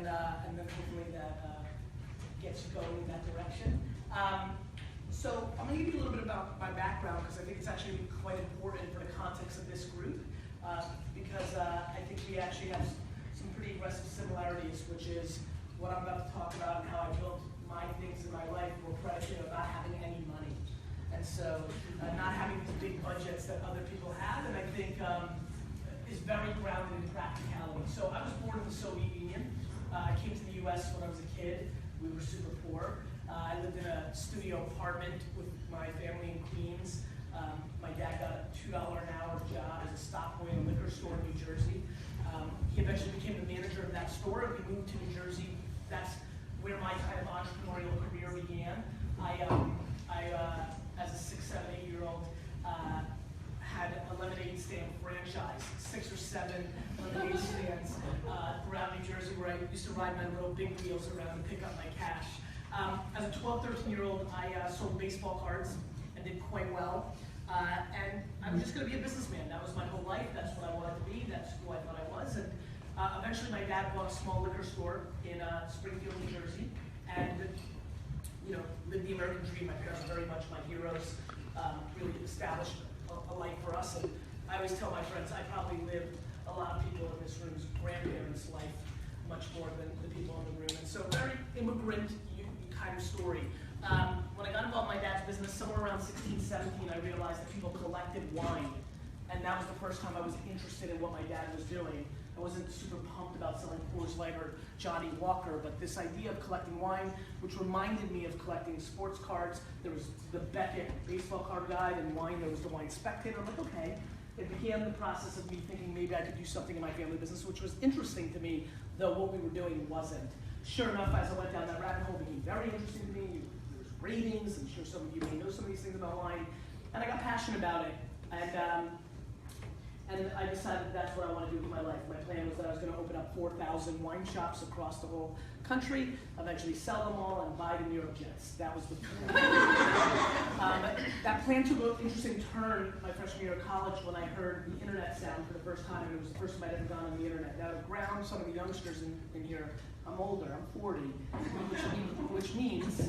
and then hopefully that gets you going in that direction. So I'm going to give you a little bit about my background because I think it's actually quite important for the context of this group because I think we actually have some pretty aggressive similarities, which is what I'm about to talk about and how I built my things in my life were predicated on not having any money. And so not having the big budgets that other people have, and I think is very grounded in practicality. So I was born in the Soviet Union. I came to the US when I was a kid. We were super poor. I lived in a studio apartment with my family in Queens. My dad got a $2 an hour job as a stockboy in a liquor store in New Jersey. He eventually became the manager of that store, and we moved to New Jersey. That's where my kind of entrepreneurial career began. As a 6, 7, 8-year-old, had a lemonade stand franchise, 6 or 7 lemonade stands around New Jersey where I used to ride my little big wheels around and pick up my cash. As a 12, 13-year-old, I sold baseball cards and did quite well. And I was just going to be a businessman. That was my whole life. That's what I wanted to be. That's who I thought I was. And eventually my dad bought a small liquor store in Springfield, New Jersey. And lived the American dream. My parents are very much my heroes. Really established a life for us. And I always tell my friends, I probably lived a lot of people in this room's grandparents' life much more than the people in the room. And so very immigrant kind of story. When I got involved in my dad's business, somewhere around 16, 17, I realized that people collected wine. And that was the first time I was interested in what my dad was doing. I wasn't super pumped about selling Coors Light or Johnny Walker, but this idea of collecting wine, which reminded me of collecting sports cards. There was the Beckett baseball card guide, and wine, there was the Wine Spectator. I'm like, okay. It began the process of me thinking maybe I could do something in my family business, which was interesting to me, though what we were doing wasn't. Sure enough, as I went down that rabbit hole, it became very interesting to me. There's ratings, I'm sure some of you may know some of these things about wine, and I got passionate about it. And I decided that's what I want to do with my life. My plan was that I was going to open up 4,000 wine shops across the whole country, eventually sell them all, and buy the New York Jets. That was the plan. That plan took an interesting turn my freshman year of college when I heard the internet sound for the first time, and it was the first time I'd ever gone on the internet. Now, to ground some of the youngsters in here, I'm older, I'm 40, which means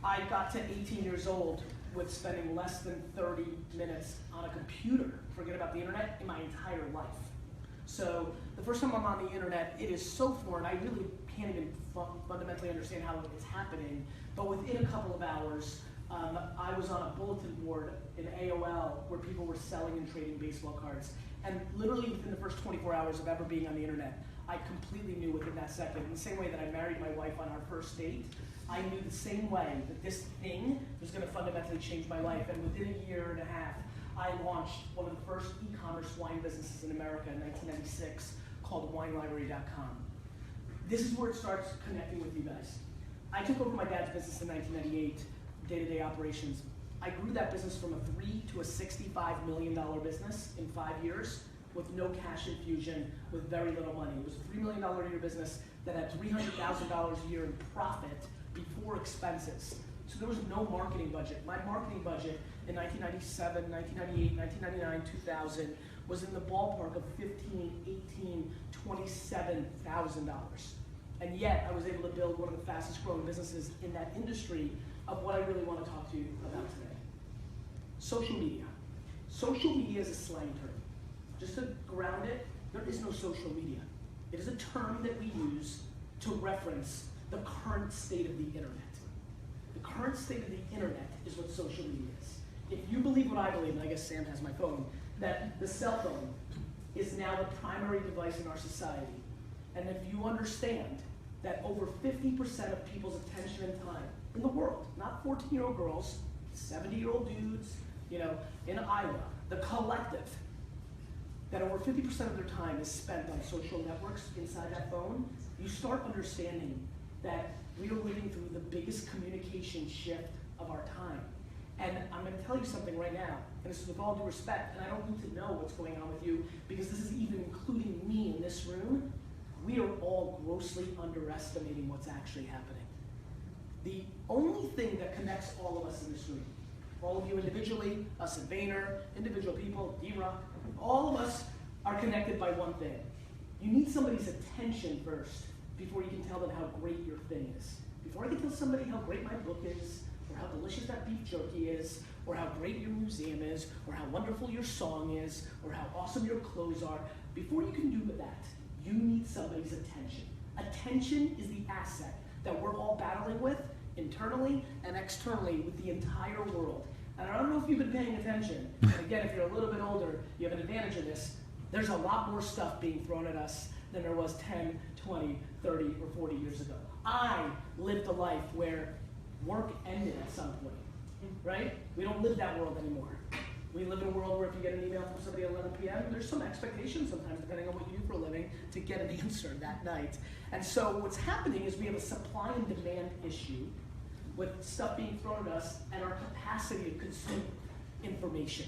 I got to 18 years old with spending less than 30 minutes on a computer, forget about the internet, in my entire life. So the first time I'm on the internet, it is so foreign, I really can't even fundamentally understand how it's happening, but within a couple of hours, I was on a bulletin board in AOL where people were selling and trading baseball cards. And literally within the first 24 hours of ever being on the internet, I completely knew within that second, in the same way that I married my wife on our first date, I knew the same way that this thing was going to fundamentally change my life. And within a year and a half, I launched one of the first e-commerce wine businesses in America in 1996 called WineLibrary.com. This is where it starts connecting with you guys. I took over my dad's business in 1998, day-to-day operations. I grew that business from a $3 to a $65 million business in 5 years with no cash infusion, with very little money. It was a $3 million a year business that had $300,000 a year in profit before expenses. So there was no marketing budget. My marketing budget in 1997, 1998, 1999, 2000 was in the ballpark of $15,000, $18,000, $27,000. And yet I was able to build one of the fastest growing businesses in that industry of what I really want to talk to you about today. Social media. Social media is a slang term. Just to ground it, there is no social media. It is a term that we use to reference the current state of the internet. The current state of the internet is what social media is. If you believe what I believe, and I guess Sam has my phone, that the cell phone is now the primary device in our society, and if you understand that over 50% of people's attention and time in the world, not 14-year-old girls, 70-year-old dudes, in Iowa, the collective, that over 50% of their time is spent on social networks inside that phone, you start understanding that we are living through the biggest communication shift of our time. And I'm going to tell you something right now, and this is with all due respect, and I don't need to know what's going on with you, because this is even including me in this room. We are all grossly underestimating what's actually happening. The only thing that connects all of us in this room, all of you individually, us at Vayner, individual people, D-Rock, all of us are connected by one thing. You need somebody's attention first before you can tell them how great your thing is. Before I can tell somebody how great my book is, or how delicious that beef jerky is, or how great your museum is, or how wonderful your song is, or how awesome your clothes are, before you can do that, you need somebody's attention. Attention is the asset that we're all battling with, internally and externally, with the entire world. And I don't know if you've been paying attention, and again, if you're a little bit older, you have an advantage of this. There's a lot more stuff being thrown at us than there was 10, 20, 30, or 40 years ago. I lived a life where work ended at some point, right? We don't live that world anymore. We live in a world where if you get an email from somebody at 11 p.m., there's some expectation sometimes, depending on what you do for a living, to get an answer that night. And so what's happening is we have a supply and demand issue with stuff being thrown at us and our capacity to consume information.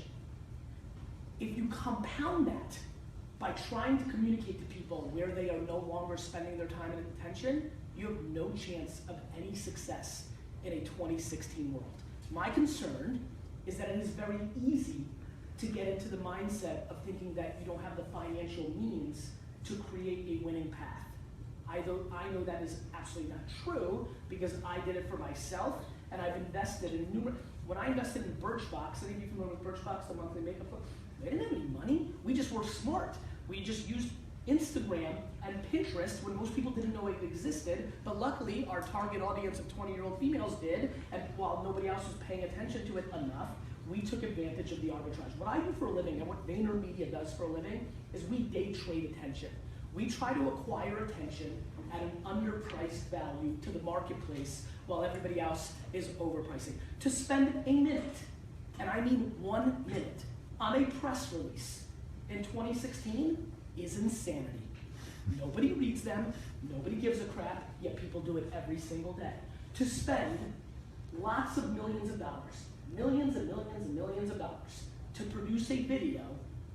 If you compound that by trying to communicate to people where they are no longer spending their time and attention, you have no chance of any success in a 2016 world. My concern is that it is very easy to get into the mindset of thinking that you don't have the financial means to create a winning path. I know that is absolutely not true, because I did it for myself, and I've invested in numerous. When I invested in Birchbox, any of you familiar with Birchbox, the monthly makeup book? They didn't have any money. We just were smart. We just used Instagram and Pinterest when most people didn't know it existed, but luckily our target audience of 20-year-old females did, and while nobody else was paying attention to it enough, we took advantage of the arbitrage. What I do for a living, and what Vaynermedia does for a living, is we day trade attention. We try to acquire attention at an underpriced value to the marketplace while everybody else is overpricing. To spend a minute, and I mean 1 minute, on a press release in 2016 is insanity. Nobody reads them, nobody gives a crap, yet people do it every single day. To spend lots of millions of dollars, millions and millions and millions of dollars, to produce a video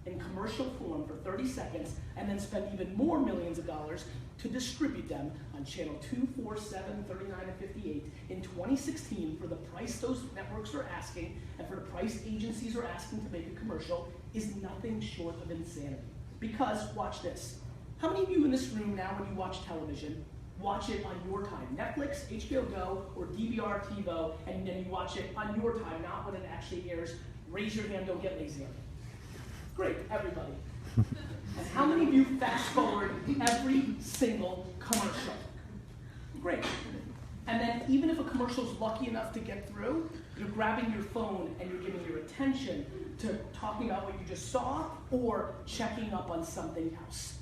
in commercial form for 30 seconds, and then spend even more millions of dollars to distribute them on channel 2, 4, 7, 39, and 58 in 2016 for the price those networks are asking, and for the price agencies are asking to make a commercial, is nothing short of insanity. Because, watch this, how many of you in this room now, when you watch television, watch it on your time? Netflix, HBO Go, or DVR TiVo, and then you watch it on your time, not when it actually airs. Raise your hand, don't get lazy on it. Great, everybody. And how many of you fast forward every single commercial? Great. And then even if a commercial is lucky enough to get through, you're grabbing your phone and you're giving your attention to talking about what you just saw or checking up on something else.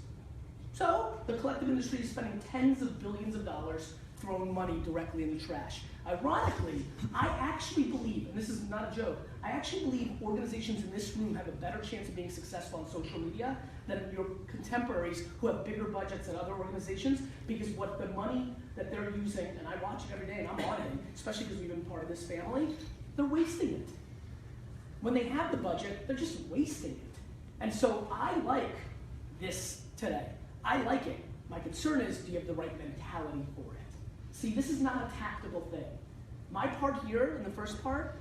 So the collective industry is spending tens of billions of dollars throwing money directly in the trash. Ironically, I actually believe, and this is not a joke, I actually believe organizations in this room have a better chance of being successful on social media than your contemporaries who have bigger budgets than other organizations, because what the money that they're using, and I watch it every day and I'm auditing, especially because we've been part of this family, they're wasting it. When they have the budget, they're just wasting it. And so I like this today. I like it. My concern is, do you have the right mentality for it? See, this is not a tactical thing. My part here, in the first part,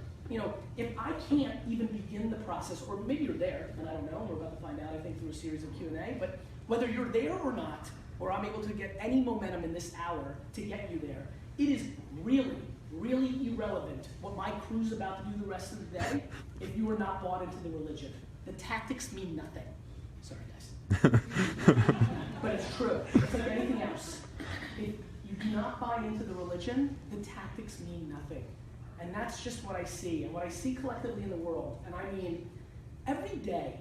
if I can't even begin the process, or maybe you're there, and I don't know, we're about to find out, I think, through a series of Q&A, but whether you're there or not, or I'm able to get any momentum in this hour to get you there, it is really, really irrelevant what my crew's about to do the rest of the day if you are not bought into the religion. The tactics mean nothing. Sorry, guys. But it's true. It's like anything else. If you do not buy into the religion, the tactics mean nothing. And that's just what I see, and what I see collectively in the world. And I mean, every day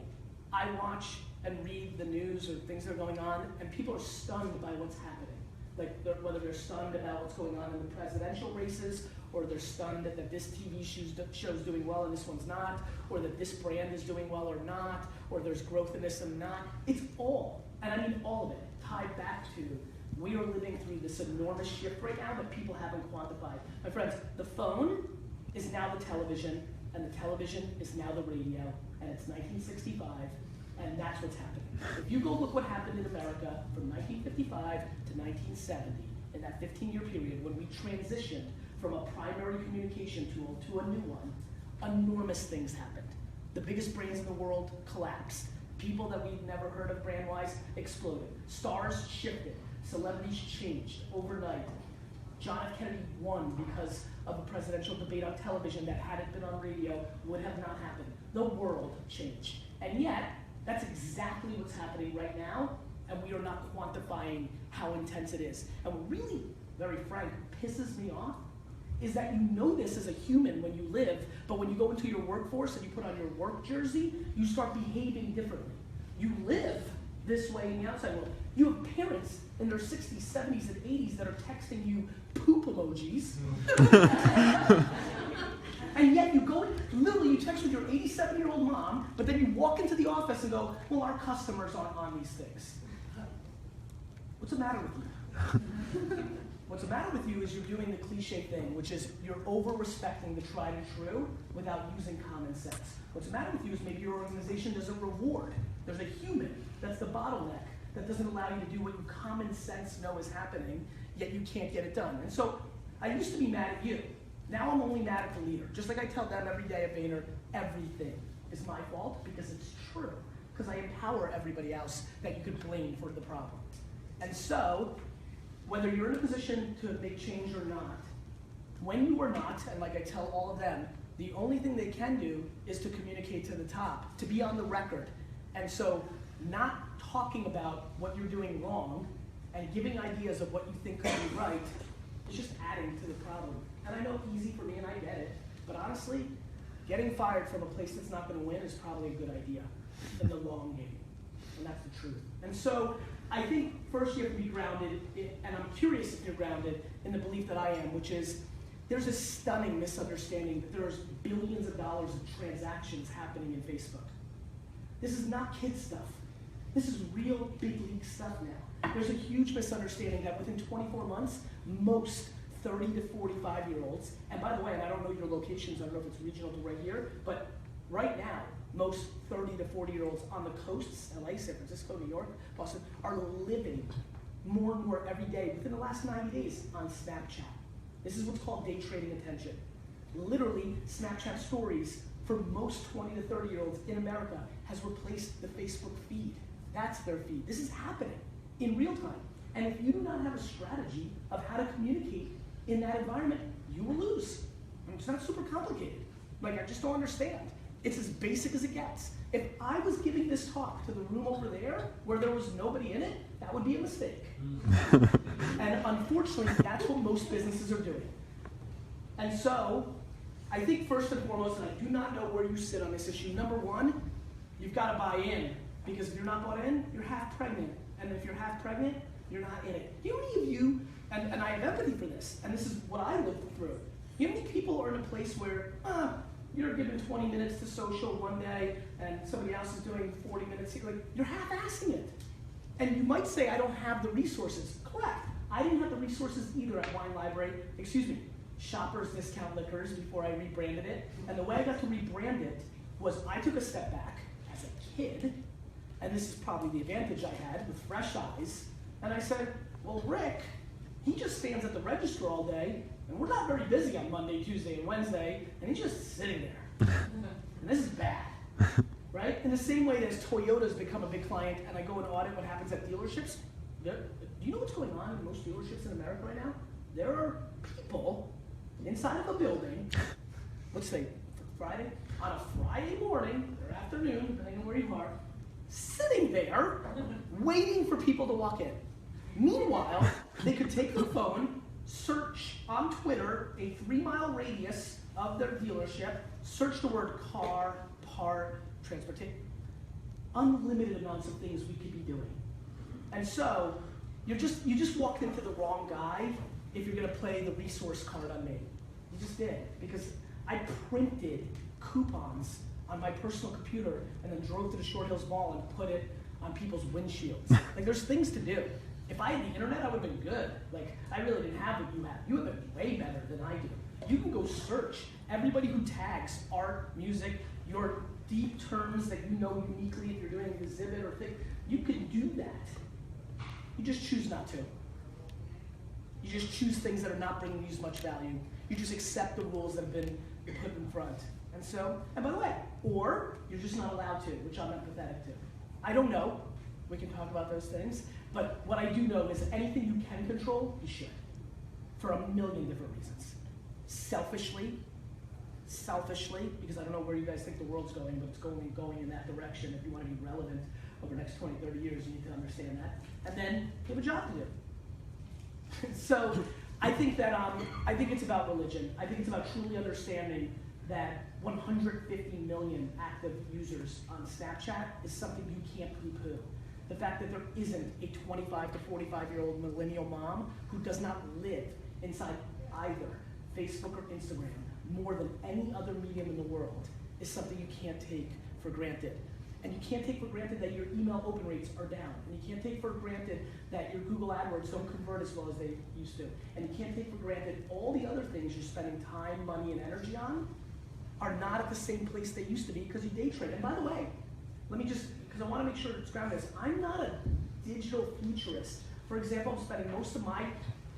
I watch and read the news or things that are going on, and people are stunned by what's happening. Like, whether they're stunned about what's going on in the presidential races, or they're stunned that this TV show's doing well and this one's not, or that this brand is doing well or not, or there's growth in this and not. It's all, and I mean all of it, tied back to we are living through this enormous shift right now that people haven't quantified. My friends, the phone is now the television, and the television is now the radio, and it's 1965, and that's what's happening. If you go look what happened in America from 1955 to 1970, in that 15-year period when we transitioned from a primary communication tool to a new one, enormous things happened. The biggest brands in the world collapsed. People that we'd never heard of brand-wise exploded. Stars shifted. Celebrities changed overnight. John F. Kennedy won because of a presidential debate on television that, had it been on radio, would have not happened. The world changed. And yet, that's exactly what's happening right now, and we are not quantifying how intense it is. And what really, very frank, pisses me off is that you know this as a human when you live, but when you go into your workforce and you put on your work jersey, you start behaving differently. You live this way in the outside world. You have parents in their 60s, 70s, and 80s that are texting you poop emojis. And yet you go, literally you text with your 87-year-old mom, but then you walk into the office and go, well, our customers aren't on these things. What's the matter with you? What's the matter with you is you're doing the cliche thing, which is you're over-respecting the tried and true without using common sense. What's the matter with you is maybe your organization doesn't reward. There's a human that's the bottleneck that doesn't allow you to do what you common sense know is happening, yet you can't get it done. And so I used to be mad at you. Now I'm only mad at the leader. Just like I tell them every day at Vayner, everything is my fault because it's true. Because I empower everybody else that you could blame for the problem. And so, whether you're in a position to make change or not, when you are not, and like I tell all of them, the only thing they can do is to communicate to the top, to be on the record. And so, not talking about what you're doing wrong and giving ideas of what you think could be right is just adding to the problem. And I know it's easy for me and I get it, but honestly, getting fired from a place that's not going to win is probably a good idea in the long game. And that's the truth. And so, I think first you have to be grounded, and I'm curious if you're grounded in the belief that I am, which is there's a stunning misunderstanding that there's billions of dollars of transactions happening in Facebook. This is not kid stuff. This is real big league stuff now. There's a huge misunderstanding that within 24 months, most 30 to 45-year-olds, and by the way, and I don't know your locations, I don't know if it's regional to right here, but right now, most 30 to 40-year-olds on the coasts, LA, San Francisco, New York, Boston, are living more and more every day within the last 90 days on Snapchat. This is what's called day trading attention. Literally, Snapchat stories for most 20 to 30-year-olds in America has replaced the Facebook feed. That's their feed. This is happening in real time. And if you do not have a strategy of how to communicate in that environment, you will lose. And it's not super complicated. Like, I just don't understand. It's as basic as it gets. If I was giving this talk to the room over there where there was nobody in it, that would be a mistake. And unfortunately, that's what most businesses are doing. And so, I think first and foremost, and I do not know where you sit on this issue, number one, you've got to buy in. Because if you're not bought in, you're half pregnant. And if you're half pregnant, you're not in it. Do you know how many of you, and I have empathy for this, and this is what I lived through. You know how many people are in a place where, you're given 20 minutes to social one day, and somebody else is doing 40 minutes. Like, you're half-assing it. And you might say, I don't have the resources. Correct. I didn't have the resources either at Wine Library, Shoppers Discount Liquors before I rebranded it. And the way I got to rebrand it was I took a step back as a kid, and this is probably the advantage I had with fresh eyes, and I said, well, Rick, he just stands at the register all day, and we're not very busy on Monday, Tuesday, and Wednesday, and he's just sitting there. And this is bad, right? In the same way as Toyota's become a big client, and I go and audit what happens at dealerships, do you know what's going on in most dealerships in America right now? There are people inside of a building, let's say Friday, on a Friday morning or afternoon, depending on where you are, sitting there waiting for people to walk in. Meanwhile, they could take their phone, search on Twitter a 3-mile radius of their dealership, search the word car, part, transportation. Unlimited amounts of things we could be doing. And so, you just walked into the wrong guy if you're going to play the resource card on me. You just did. Because I printed coupons on my personal computer and then drove to the Short Hills Mall and put it on people's windshields. Like, there's things to do. If I had the internet, I would have been good. Like, I really didn't have what you have. You have been way better than I do. You can go search everybody who tags art, music, your deep terms that you know uniquely if you're doing an exhibit or thing. You can do that. You just choose not to. You just choose things that are not bringing you as much value. You just accept the rules that have been put in front. And so, and by the way, or you're just not allowed to, which I'm empathetic to. I don't know. We can talk about those things. But what I do know is anything you can control, you should, for a million different reasons. Selfishly, because I don't know where you guys think the world's going, but it's going in that direction. If you want to be relevant over the next 20, 30 years, you need to understand that. And then you have a job to do. So I think that, I think it's about religion. I think it's about truly understanding that 150 million active users on Snapchat is something you can't poo-poo. The fact that there isn't a 25 to 45-year-old millennial mom who does not live inside either Facebook or Instagram more than any other medium in the world is something you can't take for granted. And you can't take for granted that your email open rates are down. And you can't take for granted that your Google AdWords don't convert as well as they used to. And you can't take for granted all the other things you're spending time, money, and energy on are not at the same place they used to be because you day trade. And by the way, let me just, because I want to make sure it's grounded, I'm not a digital futurist. For example, I'm spending most of my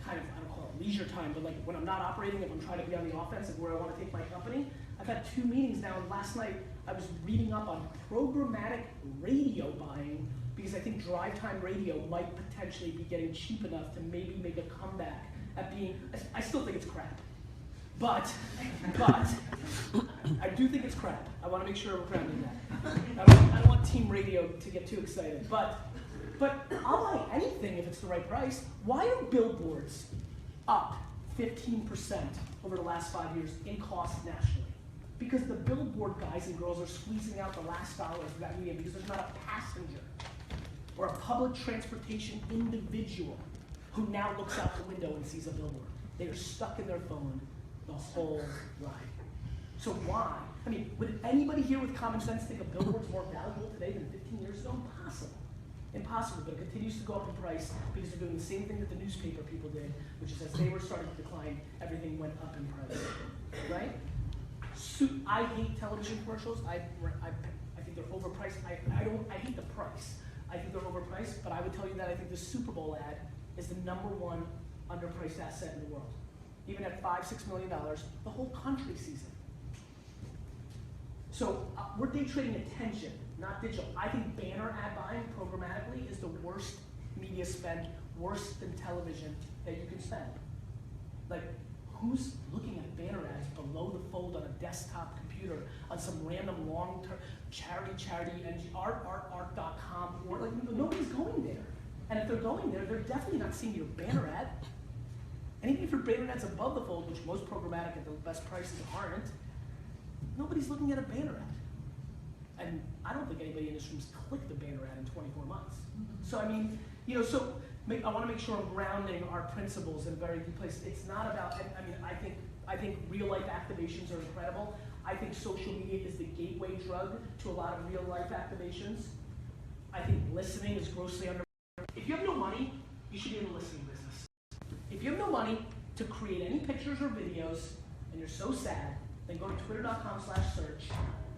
kind of, I don't call it leisure time, but like when I'm not operating, if I'm trying to be on the offense of where I want to take my company, I've had 2 meetings now, and last night I was reading up on programmatic radio buying because I think drive time radio might potentially be getting cheap enough to maybe make a comeback at being, I still think it's crap. But I do think it's crap. I want to make sure we're grounding that. I don't want team radio to get too excited. But I'll buy anything if it's the right price. Why are billboards up 15% over the last 5 years in cost nationally? Because the billboard guys and girls are squeezing out the last dollar for that medium because there's not a passenger or a public transportation individual who now looks out the window and sees a billboard. They are stuck in their phone the whole ride. So why? I mean, would anybody here with common sense think a billboard's more valuable today than 15 years ago? Impossible. Impossible, but it continues to go up in price because they're doing the same thing that the newspaper people did, which is as they were starting to decline, everything went up in price, right? I hate television commercials. I think they're overpriced. I hate the price. I think they're overpriced, but I would tell you that I think the Super Bowl ad is the #1 underpriced asset in the world. Even at $5-6 million, the whole country sees it. So we're day trading attention, not digital. I think banner ad buying programmatically is the worst media spend, worse than television that you can spend. Like, who's looking at banner ads below the fold on a desktop computer on some random long-term charity, art.com, or like nobody's going there. And if they're going there, they're definitely not seeing your banner ad. And even if your banner ad's above the fold, which most programmatic at the best prices aren't, nobody's looking at a banner ad. And I don't think anybody in this room's clicked the banner ad in 24 months. So I mean, I want to make sure I'm grounding our principles in a very deep place. It's not about, I mean, I think real life activations are incredible. I think social media is the gateway drug to a lot of real life activations. I think listening is grossly under. If you have no money, you should be in the listening business. If you have no money to create any pictures or videos, and you're so sad, then go to twitter.com/search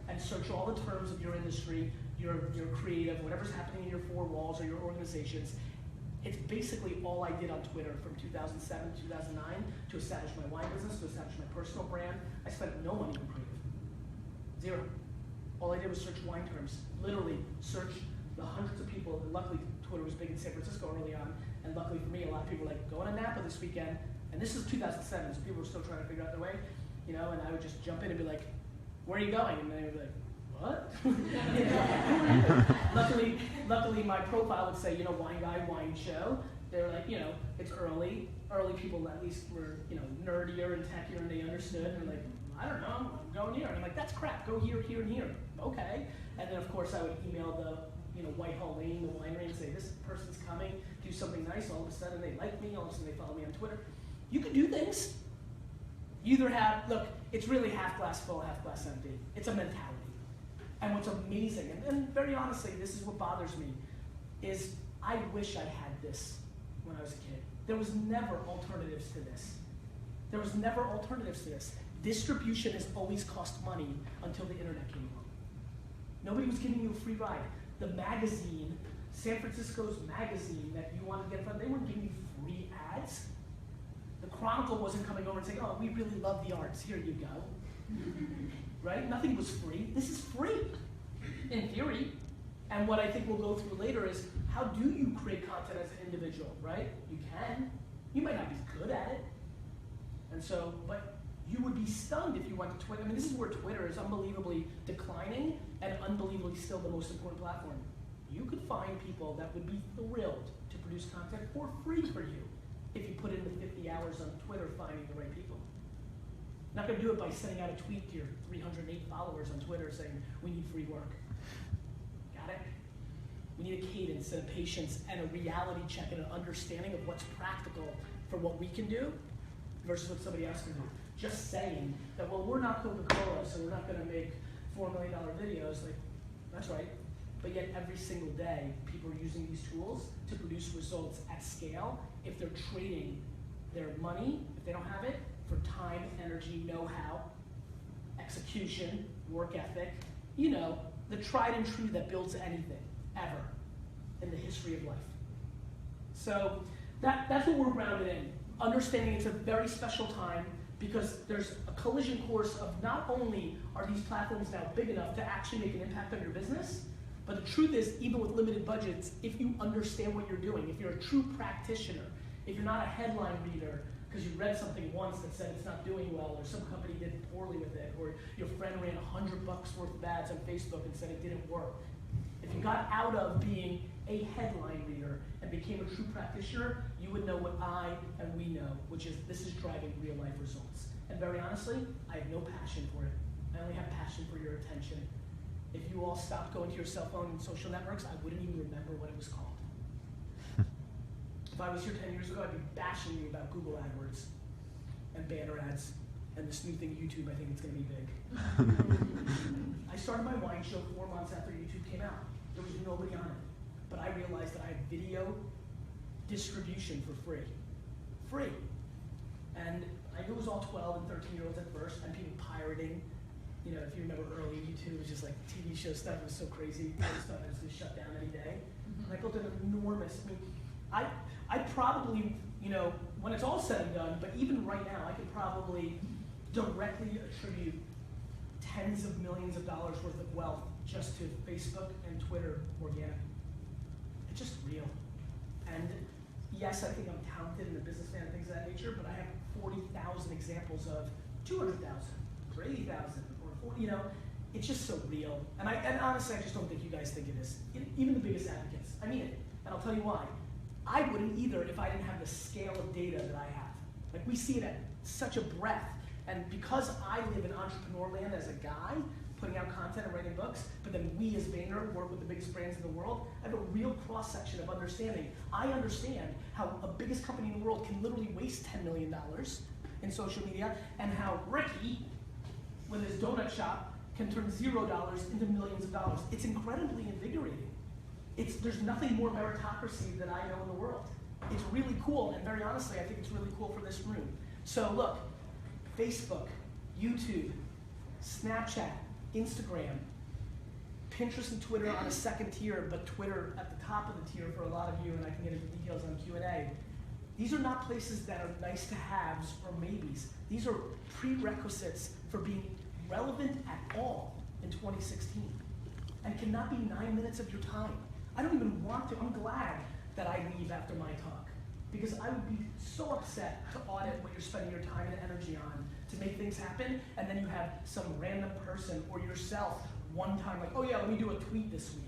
and search all the terms of your industry, your creative, whatever's happening in your 4 walls or your organizations. It's basically all I did on Twitter from 2007 to 2009 to establish my wine business, to establish my personal brand. I spent no money on creative. 0. All I did was search wine terms. Literally search the hundreds of people. And luckily, Twitter was big in San Francisco early on. And luckily for me, a lot of people were like, going to Napa this weekend. And this is 2007, so people were still trying to figure out their way. And I would just jump in and be like, where are you going? And they would be like, what? Luckily, my profile would say, wine guy, wine show. They were like, it's early. Early people at least were, nerdier and techier, and they understood. And they're like, I don't know, I'm going here. And I'm like, that's crap. Go here, here, and here. Okay. And then of course I would email the, Whitehall Lane, the winery, and say, this person's coming, do something nice. All of a sudden they like me. All of a sudden they follow me on Twitter. You can do things. You either have, look, it's really half glass full, half glass empty. It's a mentality. And what's amazing, and very honestly, this is what bothers me, is I wish I had this when I was a kid. There was never alternatives to this. There was never alternatives to this. Distribution has always cost money until the internet came along. Nobody was giving you a free ride. The magazine, San Francisco's magazine that you wanted to get from, they weren't giving you free ads. The Chronicle wasn't coming over and saying, oh, we really love the arts, here you go. Right? Nothing was free. This is free, in theory. And what I think we'll go through later is, how do you create content as an individual, right? You can. You might not be good at it. And so, but you would be stunned if you went to Twitter. I mean, this is where Twitter is unbelievably declining and unbelievably still the most important platform. You could find people that would be thrilled to produce content for free for you if you put in the 50 hours on Twitter finding the right people. Not going to do it by sending out a tweet to your 308 followers on Twitter saying, we need free work. Got it? We need a cadence and a patience and a reality check and an understanding of what's practical for what we can do versus what somebody else can do. Just saying that, well, we're not Coca-Cola, so we're not going to make $4 million videos. Like, that's right. But yet every single day, people are using these tools to produce results at scale if they're trading their money, if they don't have it, for time, energy, know-how, execution, work ethic, you know, the tried and true that builds anything, ever, in the history of life. So that's what we're grounded in. Understanding it's a very special time because there's a collision course of not only are these platforms now big enough to actually make an impact on your business, but the truth is, even with limited budgets, if you understand what you're doing, if you're a true practitioner, if you're not a headline reader because you read something once that said it's not doing well, or some company did poorly with it, or your friend ran $100 worth of ads on Facebook and said it didn't work. If you got out of being a headline reader and became a true practitioner, you would know what I and we know, which is this is driving real life results. And very honestly, I have no passion for it. I only have passion for your attention. If you all stopped going to your cell phone and social networks, I wouldn't even remember what it was called. If I was here 10 years ago, I'd be bashing you about Google AdWords and banner ads and this new thing, YouTube. I think it's going to be big. I started my wine show 4 months after YouTube came out. There was nobody on it. But I realized that I had video distribution for free. Free. And I knew it was all 12 and 13-year-olds at first, and people pirating. You know, if you remember early YouTube, it was just like TV show stuff. It was so crazy. I just thought it was going to shut down any day. And I built an enormous, I probably, you know, when it's all said and done, but even right now, I could probably directly attribute tens of millions of dollars worth of wealth just to Facebook and Twitter organic. It's just real. And yes, I think I'm talented and a businessman and things of that nature, but I have 40,000 examples of 200,000 or 80,000 or 40, you know, it's just so real. And honestly, I just don't think you guys think it is. Even the biggest advocates, I mean it. And I'll tell you why. I wouldn't either if I didn't have the scale of data that I have. Like, we see it at such a breadth. And because I live in entrepreneur land as a guy, putting out content and writing books, but then we as Vayner work with the biggest brands in the world, I have a real cross-section of understanding. I understand how a biggest company in the world can literally waste $10 million in social media, and how Ricky, with his donut shop, can turn $0 into millions of dollars. It's incredibly invigorating. There's nothing more meritocracy that I know in the world. It's really cool, and very honestly, I think it's really cool for this room. So look, Facebook, YouTube, Snapchat, Instagram, Pinterest and Twitter on a second tier, but Twitter at the top of the tier for a lot of you, and I can get into details on Q&A. These are not places that are nice to haves or maybes. These are prerequisites for being relevant at all in 2016, and cannot be 9 minutes of your time. I don't even want to. I'm glad that I leave after my talk, because I would be so upset to audit what you're spending your time and energy on to make things happen, and then you have some random person or yourself one time like, oh yeah, let me do a tweet this week.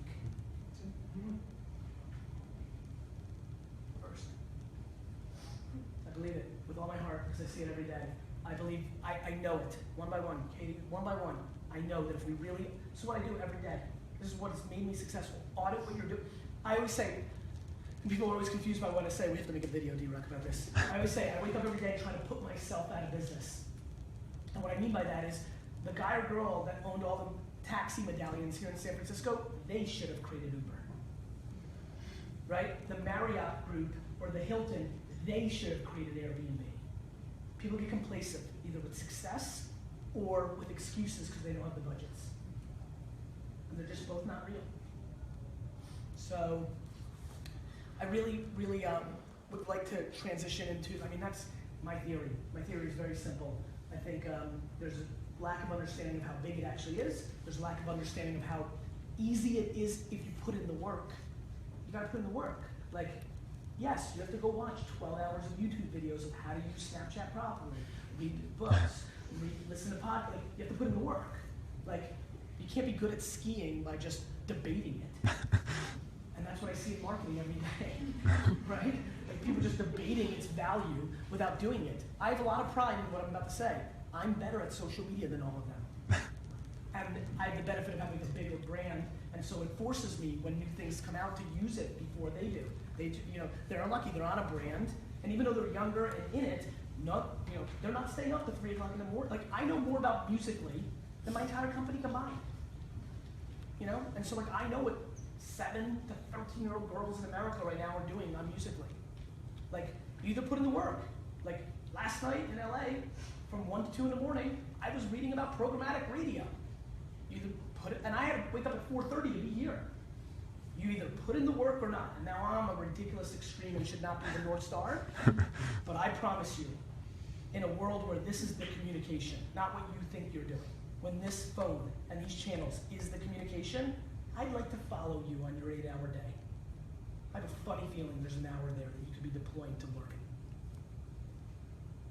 First, I believe it with all my heart because I see it every day. I believe, I know it, one by one, Katie, one by one. I know that if we really, this is what I do every day. This is what has made me successful. Audit what you're doing. I always say, people are always confused by what I say. We have to make a video, D-Rock, about this. I always say, I wake up every day trying to put myself out of business. And what I mean by that is, the guy or girl that owned all the taxi medallions here in San Francisco, they should have created Uber. Right? The Marriott group or the Hilton, they should have created Airbnb. People get complacent, either with success or with excuses because they don't have the budgets. And they're just both not real. So I really, really would like to transition into, that's my theory. My theory is very simple. I think there's a lack of understanding of how big it actually is. There's a lack of understanding of how easy it is if you put in the work. You gotta put in the work. Like, yes, you have to go watch 12 hours of YouTube videos of how to use Snapchat properly, read books, listen to podcasts. Like, you have to put in the work. Like, you can't be good at skiing by just debating it. And that's what I see in marketing every day, right? Like, people just debating its value without doing it. I have a lot of pride in what I'm about to say. I'm better at social media than all of them. And I have the benefit of having a bigger brand, and so it forces me when new things come out to use it before they do. They're lucky, they're on a brand, and even though they're younger and in it, they're not staying up to 3 o'clock in the morning. Like, I know more about Musical.ly than my entire company combined. And so I know what 7 to 13-year-old girls in America right now are doing on Musical.ly. Like, you either put in the work. Like, last night in LA, from 1 to 2 in the morning, I was reading about programmatic radio. You either put it, and I had to wake up at 4:30 to be here. You either put in the work or not. And now I'm a ridiculous extreme and should not be the North Star. But I promise you, in a world where this is the communication, not what you think you're doing, when this phone and these channels is the communication, I'd like to follow you on your 8-hour day. I have a funny feeling there's an hour there that you could be deploying to learning.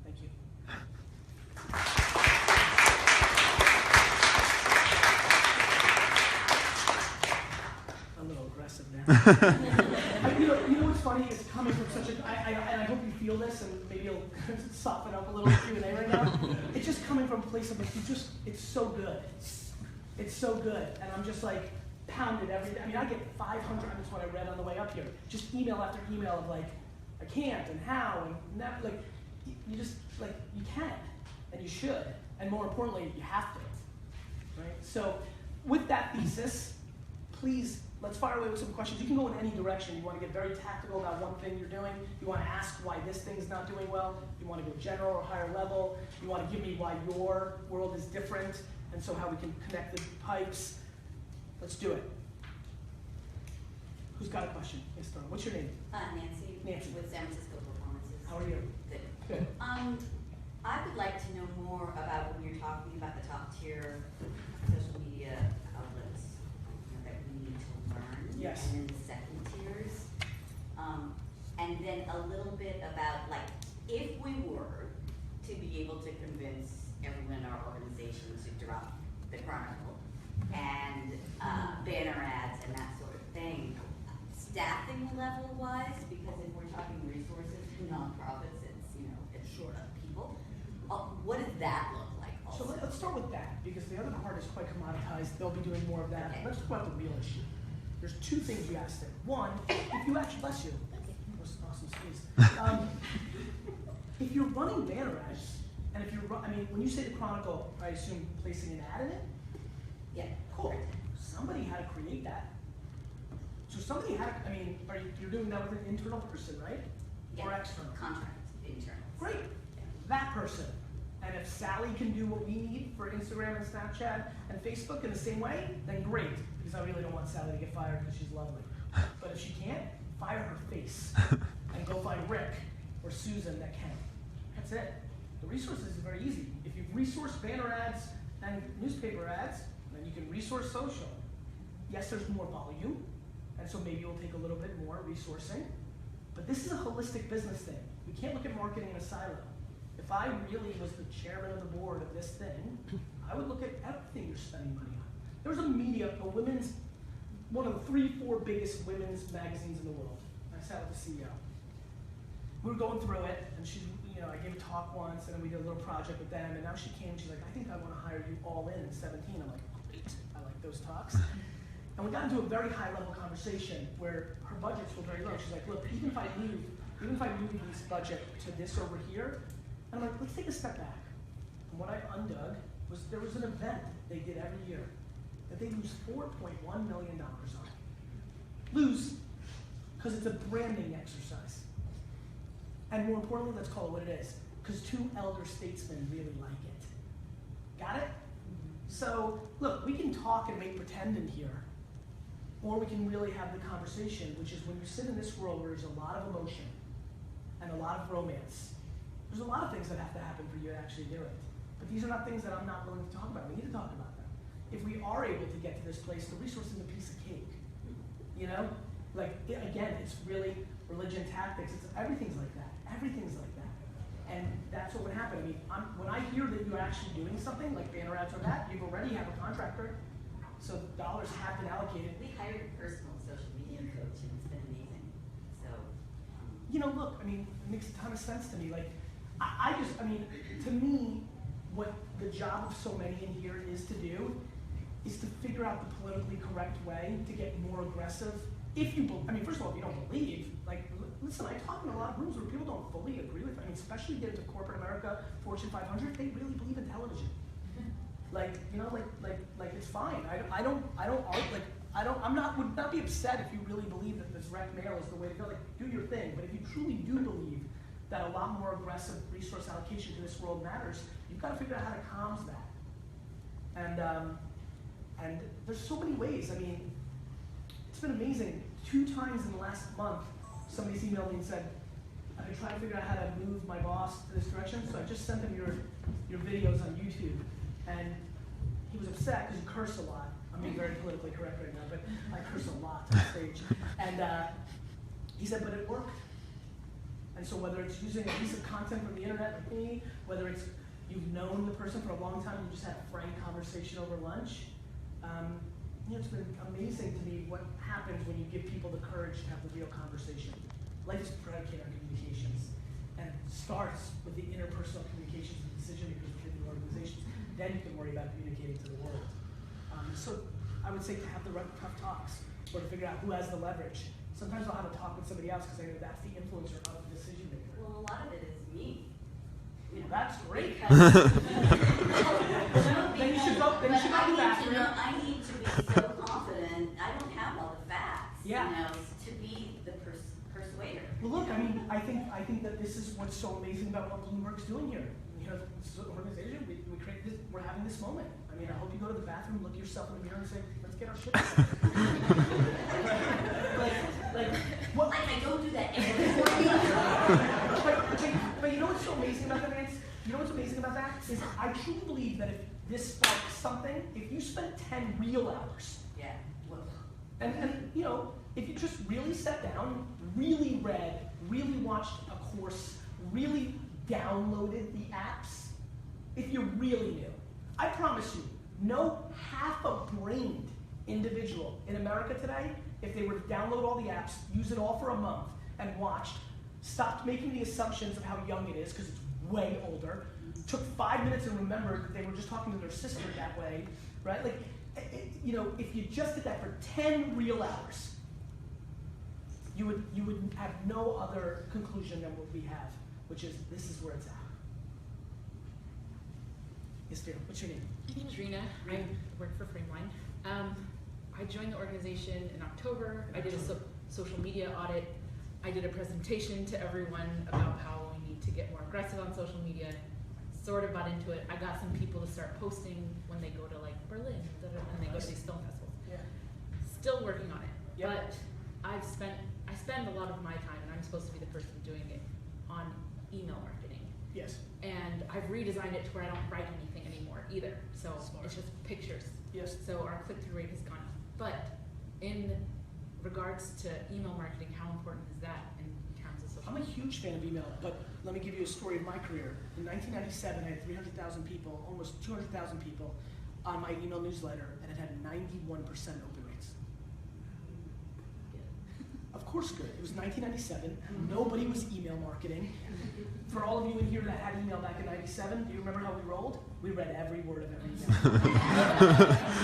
Thank you. A little aggressive there. you know what's funny? It's coming from such a, and I hope you feel this, and maybe you'll soften up a little Q&A right now. It's just coming from a place of, it's so good. It's so good, and I'm just like, pounded every day. I mean, I get 500, that's what I read on the way up here, just email after email of like, I can't, and how, and that, like, you just, like, you can, and you should, and more importantly, you have to, right? So, with that thesis, please, let's fire away with some questions. You can go in any direction. You want to get very tactical about one thing you're doing. You want to ask why this thing's not doing well. You want to go general or higher level. You want to give me why your world is different, and so how we can connect the pipes. Let's do it. Who's got a question? Yes, Thor. What's your name? Nancy. Nancy. With San Francisco Performances. How are you? Good. Good. I would like to know more about when you're talking about the top tier social media outlets that we need to learn. Yes. And then the second tiers. And then a little bit about, like, if we were to be able to convince everyone in our organization to drop the Chronicle and banner ads and that sort of thing, staffing level wise, because if we're talking resources for nonprofits, it's Sure. people. What does that look like also? So let's start with that, because the other part is quite commoditized. They'll be doing more of that. Okay. Let's talk about the real issue. There's 2 things you asked there. One, if you actually, bless you. Awesome squeeze. If you're running banner ads, and if you're, when you say the Chronicle, I assume placing an ad in it? Yeah. Cool. Somebody had to create that. So somebody had, you're doing that with an internal person, right? Yeah. Or external? Contract, internal. Great. That person. And if Sally can do what we need for Instagram and Snapchat and Facebook in the same way, then great. Because I really don't want Sally to get fired because she's lovely. But if she can't, fire her face. And go find Rick or Susan that can. That's it. The resources is very easy. If you resource banner ads and newspaper ads, then you can resource social. Yes, there's more volume, and so maybe you'll take a little bit more resourcing. But this is a holistic business thing. We can't look at marketing in a silo. If I really was the chairman of the board of this thing, I would look at everything you're spending money on. There was one of the 3, 4 biggest women's magazines in the world. I sat with the CEO. We were going through it, and she, I gave a talk once, and then we did a little project with them, and now she came, she's like, I think I want to hire you all in 17. I'm like, great, I like those talks. And we got into a very high level conversation where her budgets were very low. She's like, look, even if I move this budget to this over here, and I'm like, let's take a step back. And what I undug was there was an event they did every year that they lose $4.1 million on. Lose, because it's a branding exercise. And more importantly, let's call it what it is, because 2 elder statesmen really like it. Got it? So, look, we can talk and make pretend in here, or we can really have the conversation, which is when you sit in this world where there's a lot of emotion and a lot of romance, there's a lot of things that have to happen for you to actually do it. But these are not things that I'm not willing to talk about. We need to talk about them. if we are able to get to this place, the resource is a piece of cake. You know? Like, again, it's really religion, tactics, everything's like that. Everything's like that. And that's what would happen. I mean, when I hear that you're actually doing something, like banner ads or that, you already have a contractor, so dollars have been allocated. We hired a personal social media coach, and it's been amazing. So, you know, look, I mean, it makes a ton of sense to me. Like, I mean, to me, what the job of so many in here is to do is to figure out the politically correct way to get more aggressive. If you, I mean, first of all, if you don't believe, like, listen, I talk in a lot of rooms where people don't fully agree with, I mean, especially get into corporate America, Fortune 500, they really believe in television. Like, you know, like it's fine. Would not be upset if you really believe that this direct mail is the way to go. Like, do your thing. But if you truly do believe that a lot more aggressive resource allocation to this world matters, you've got to figure out how to comms that. And there's so many ways. I mean, it's been amazing. 2 times in the last month, somebody's emailed me and said, I've been trying to figure out how to move my boss to this direction, so I just sent him your videos on YouTube. And he was upset because you curse a lot. I'm being very politically correct right now, but I curse a lot on stage. And he said, but it worked. And so whether it's using a piece of content from the internet like me, whether it's you've known the person for a long time, you just had a frank conversation over lunch, you know, it's been amazing to me what happens when you give people the courage to have the real conversation. Life is predicated on communications, and it starts with the interpersonal communications and decision makers within the organizations. Then you can worry about communicating to the world. So I would say to have the right tough talks, or to figure out who has the leverage. Sometimes I'll have a talk with somebody else because I know that's the influencer of the decision maker. well, a lot of it is me. You know, That's great. because- Then you should go. Then you should go to the bathroom. I need to be so confident. I don't have all the facts. Yeah. You know, to be the persuader. Well, look, I mean, I think that this is what's so amazing about what Bloomberg's doing here. You know, this is an organization. We create this. We're having this moment. I mean, I hope you go to the bathroom, look yourself in the mirror, and say, "Let's get our shit together." What? Like I don't do that every morning. But you know what's so amazing about that, Vance? You know what's amazing about that is I truly believe that if this sparks something, if you spent 10 real hours, Yeah. Well, and you know, if you just really sat down, really read, really watched a course, really downloaded the apps, if you really knew, I promise you, no half-a-brained individual in America today, if they were to download all the apps, use it all for a month, and watched, stopped making the assumptions of how young it is, because it's way older, took 5 minutes and remembered that they were just talking to their sister that way, right? Like, you know, if you just did that for 10 real hours, you would have no other conclusion than what we have, which is this is where it's at. Yes, dear. What's your name? My name is Rena. I work for Frameline. I joined the organization in October. I did a social media audit. I did a presentation to everyone about how we need to get more aggressive on social media. Sort of bought into it. I got some people to start posting when they go to like Berlin and they go to these film festivals. Yeah. Still working on it. Yep. But I spend a lot of my time, and I'm supposed to be the person doing it, on email marketing. Yes. And I've redesigned it to where I don't write anything anymore either. So Smart. it's just pictures. Yes. So our click-through rate has gone up. But in regards to email marketing, how important is that in terms of social I'm a media? huge fan of email, but let me give you a story of my career. In 1997, I had 300,000 people, almost 200,000 people on my email newsletter, and it had 91% open rates. Of course good. It was 1997. Nobody was email marketing. For all of you in here that had email back in 97, do you remember how we rolled? We read every word of every email.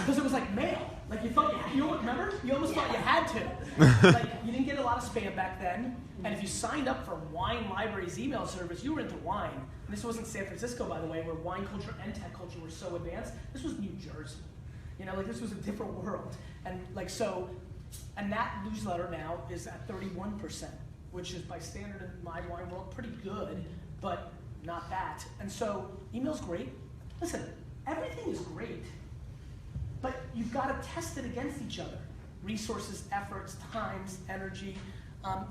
Because it was like mail. Like you thought you remember? You almost thought you had to. Like you didn't get a lot of spam back then. And if you signed up for Wine Library's email service, you were into wine. And this wasn't San Francisco, by the way, where wine culture and tech culture were so advanced. This was New Jersey. You know, like this was a different world. And like so, and that newsletter now is at 31%, which is by standard in my wine world pretty good, but not that. And so email's great. Listen, everything is great, but you've got to test it against each other. Resources, efforts, times, energy.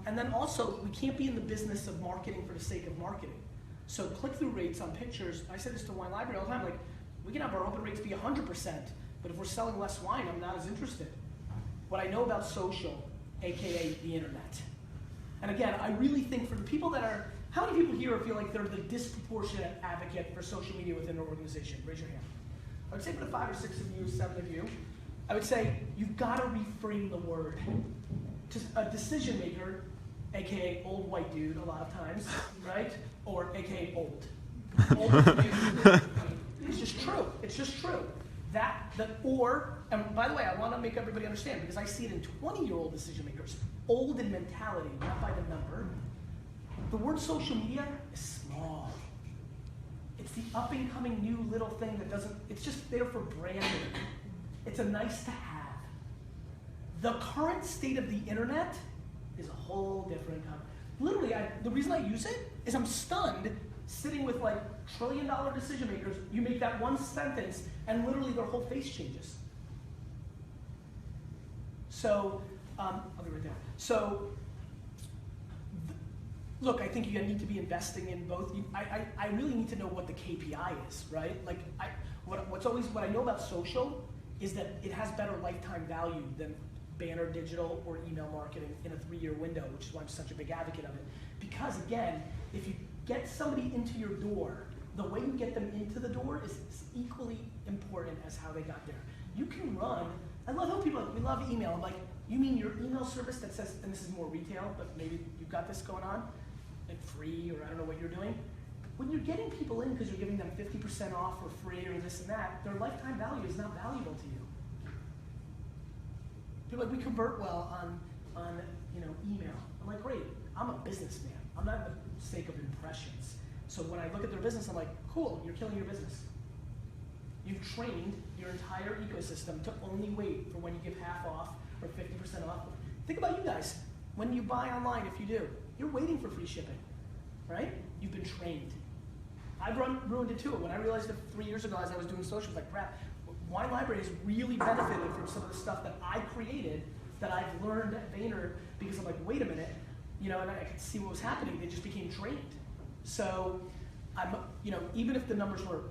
And then also, we can't be in the business of marketing for the sake of marketing. So click-through rates on pictures, I say this to Wine Library all the time, like, we can have our open rates be 100%, But if we're selling less wine, I'm not as interested. What I know about social, AKA the internet. And again, I really think for the people that are, how many people here feel like they're the disproportionate advocate for social media within their organization? Raise your hand. I would say for the 5 or 6 of you, 7 of you, I would say you've got to reframe the word. To a decision maker, AKA old white dude a lot of times, right? Or AKA old. It's just true. It's just true. And by the way, I want to make everybody understand, because I see it in 20-year-old decision makers, old in mentality, not by the number. The word social media is small. It's the up-and-coming new little thing that doesn't, it's just there for branding. It's a nice to have. The current state of the internet is a whole different literally, the reason I use it is I'm stunned sitting with like trillion-dollar decision makers. You make that one sentence and literally their whole face changes. So, I'll be right there. So, look, I think you need to be investing in both. I really need to know what the KPI is, right? Like, what I know about social is that it has better lifetime value than banner digital or email marketing in a 3-year window, which is why I'm such a big advocate of it. Because again, if you get somebody into your door, the way you get them into the door is equally important as how they got there. You can run, I love how people, we love email. I'm like, you mean your email service that says, and this is more retail, but maybe you've got this going on, like free, or I don't know what you're doing. When you're getting people in because you're giving them 50% off or free or this and that, their lifetime value is not valuable to you. People are like, we convert well on email. I'm like, great, I'm a businessman. I'm not for the sake of impressions. So when I look at their business, I'm like, cool, you're killing your business. You've trained your entire ecosystem to only wait for when you give half off or 50% off. Think about you guys. When you buy online, if you do, you're waiting for free shipping, right? You've been trained. I've ruined it too. When I realized it 3 years ago as I was doing social, I was like, crap, Wine Library has really benefited from some of the stuff that I created that I've learned at Vayner, because I'm like, wait a minute, and I could see what was happening. They just became trained. So, even if the numbers were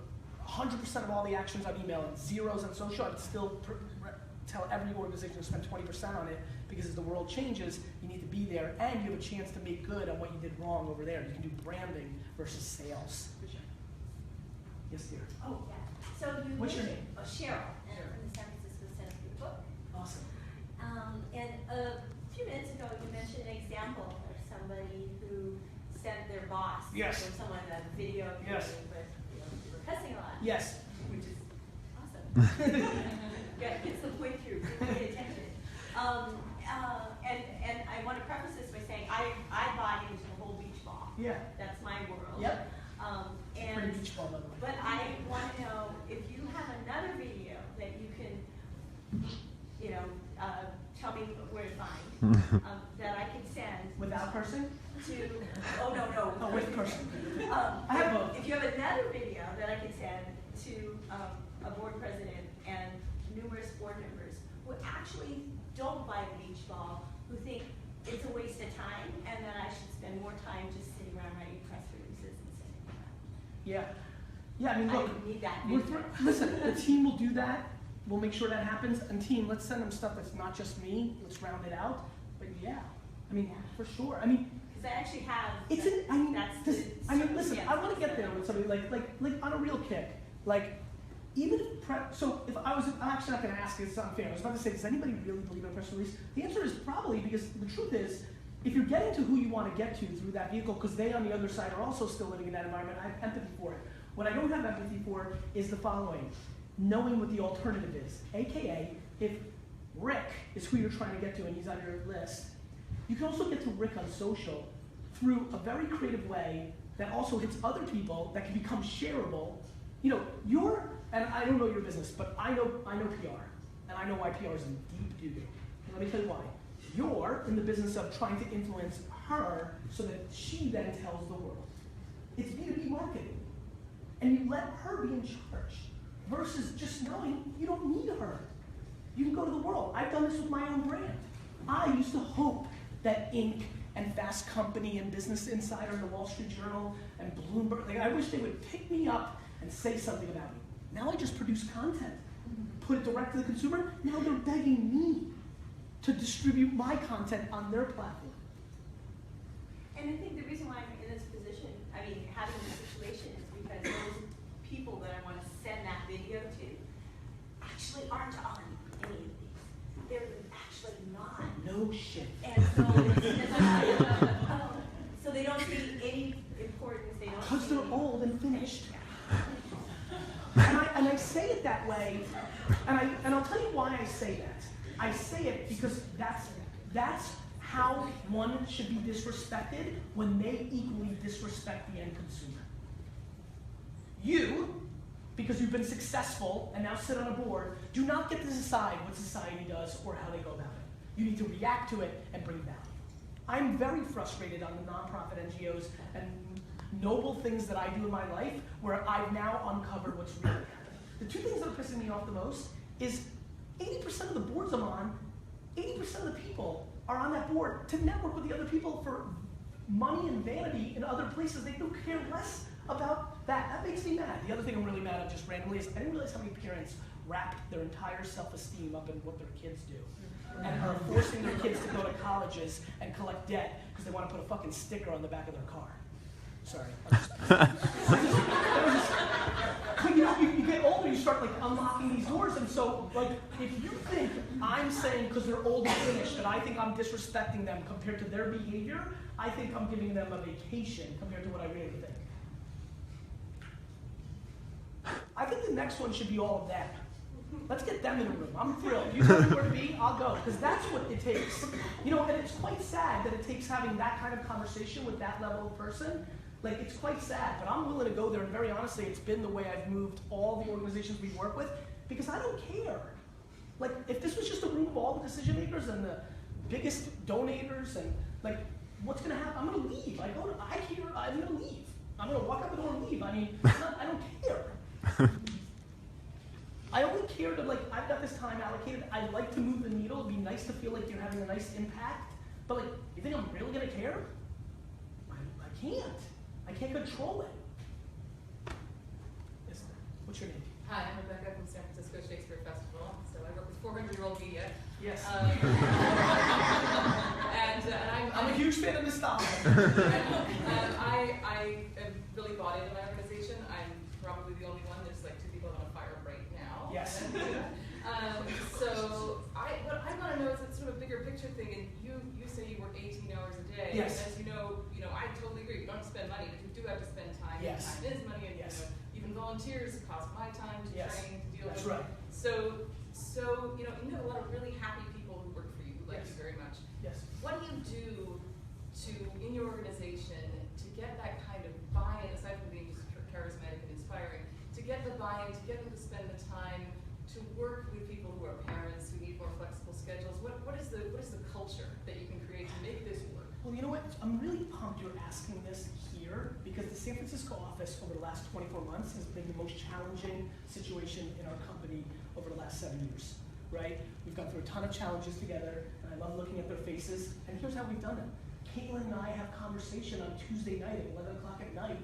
100% of all the actions on email and zeros on social, I would still tell every organization to spend 20% on it, because as the world changes, you need to be there, and you have a chance to make good on what you did wrong over there. You can do branding versus sales. Yes, dear. Oh, yeah. So What's your name? Oh, Cheryl, and I'm from the San Francisco Center for the Book. Awesome. And a few minutes ago, you mentioned an example of somebody who sent their boss Yes. or someone a video of Yes. you, but you were cussing a lot. Yes. Which is awesome. Yeah, it gets the point through. Pay attention. And I want to preface this by saying I buy into the whole beach ball. Yeah. That's my world. Yep. And Pretty beach ball, by the way. but I want to know if you have another video that you can, tell me where to find, that I can send Without cursing? to. Oh no. Oh, with cursing. I have both. If you have another video that I can send to a board president and numerous board members who actually don't buy the beach ball, who think it's a waste of time and that I should spend more time just sitting around writing press releases and sending them out. Yeah, I mean, look, I need that we're video. listen, the team will do that. We'll make sure that happens. And team, let's send them stuff that's not just me. Let's round it out. But yeah, I mean, for sure. I mean, Because I actually have. Listen, I want to get there with somebody like on a real kick. Like, even if I'm actually not going to ask you, it's unfair. I was about to say, does anybody really believe in a press release? The answer is probably, because the truth is, if you're getting to who you want to get to through that vehicle, because they on the other side are also still living in that environment, I have empathy for it. What I don't have empathy for is the following: knowing what the alternative is. AKA, if Rick is who you're trying to get to and he's on your list, you can also get to Rick on social through a very creative way that also hits other people, that can become shareable. And I don't know your business, but I know PR, and I know why PR is in deep doo-doo. Let me tell you why. You're in the business of trying to influence her so that she then tells the world. It's B2B marketing. And you let her be in charge versus just knowing you don't need her. You can go to the world. I've done this with my own brand. I used to hope that Inc. and Fast Company and Business Insider and the Wall Street Journal and Bloomberg, I wish they would pick me up and say something about me. Now I just produce content. put it direct to the consumer. Now they're begging me to distribute my content on their platform. And I think the reason why I'm in this position, I mean, having this situation is because those people that I want to send that video to actually aren't on any of these. They're actually not. No shit. And so, so they don't see any importance. They don't. Because see they're old and finished. And I say it that way, and I'll tell you why I say that. I say it because that's how one should be disrespected when they equally disrespect the end consumer. You, because you've been successful and now sit on a board, do not get to decide what society does or how they go about it. You need to react to it and bring value. I'm very frustrated on the nonprofit NGOs and noble things that I do in my life where I've now uncovered what's really happening. The two things that are pissing me off the most is 80% of the boards I'm on, 80% of the people are on that board to network with the other people for money and vanity in other places. They don't care less about that. That makes me mad. The other thing I'm really mad at just randomly is I didn't realize how many parents wrap their entire self-esteem up in what their kids do. And are forcing their kids to go to colleges and collect debt because they want to put a fucking sticker on the back of their car. Sorry. But you get older, you start like unlocking these doors, and so like if you think I'm saying because they're old and finished that I think I'm disrespecting them compared to their behavior, I think I'm giving them a vacation compared to what I really think. I think the next one should be all of them. Let's get them in the room. I'm thrilled. You tell me where to be, I'll go. Because that's what it takes. You know, and it's quite sad that it takes having that kind of conversation with that level of person. Like, it's quite sad, but I'm willing to go there, and very honestly, it's been the way I've moved all the organizations we work with, because I don't care. Like, if this was just a room of all the decision makers and the biggest donators, and like, what's gonna happen? I'm gonna leave. I'm gonna leave. I'm gonna walk out the door and leave. I mean, I don't care. I only care to, like, I've got this time allocated. I'd like to move the needle. It'd be nice to feel like you're having a nice impact. But, like, you think I'm really going to care? I can't. I can't control it. Yes, what's your name? Hi, I'm Rebecca from San Francisco Shakespeare Festival. So I work with 400-year-old media. Yes. I'm a huge fan of this style. I am really bought into my organization. I'm probably the only one. There's like 2 people on fire right now. Yes. So what I want to know is it's sort of a bigger picture thing. And you say you work 18 hours a day. Yes. And as you know, I totally agree. You don't have to spend money, but you do have to spend time. Yes. And time is money, and yes. Even volunteers cost my time to yes. train, to deal That's with. right. So you have a lot of really happy people who work for you, who like yes. you very much. Yes. What do you do in your organization to get that kind of buy-in, aside from being just charismatic and inspiring, to get the buy-in, to get them to spend the time to work with people who are parents, who need more flexible schedules? What is the culture that you can create to make this work? Well, you know what? I'm really pumped you're asking this here because the San Francisco office over the last 24 months has been the most challenging situation in our company over the last 7 years, right? We've gone through a ton of challenges together, and I love looking at their faces, and here's how we've done it. Caitlin and I have conversation on Tuesday night at 11 o'clock at night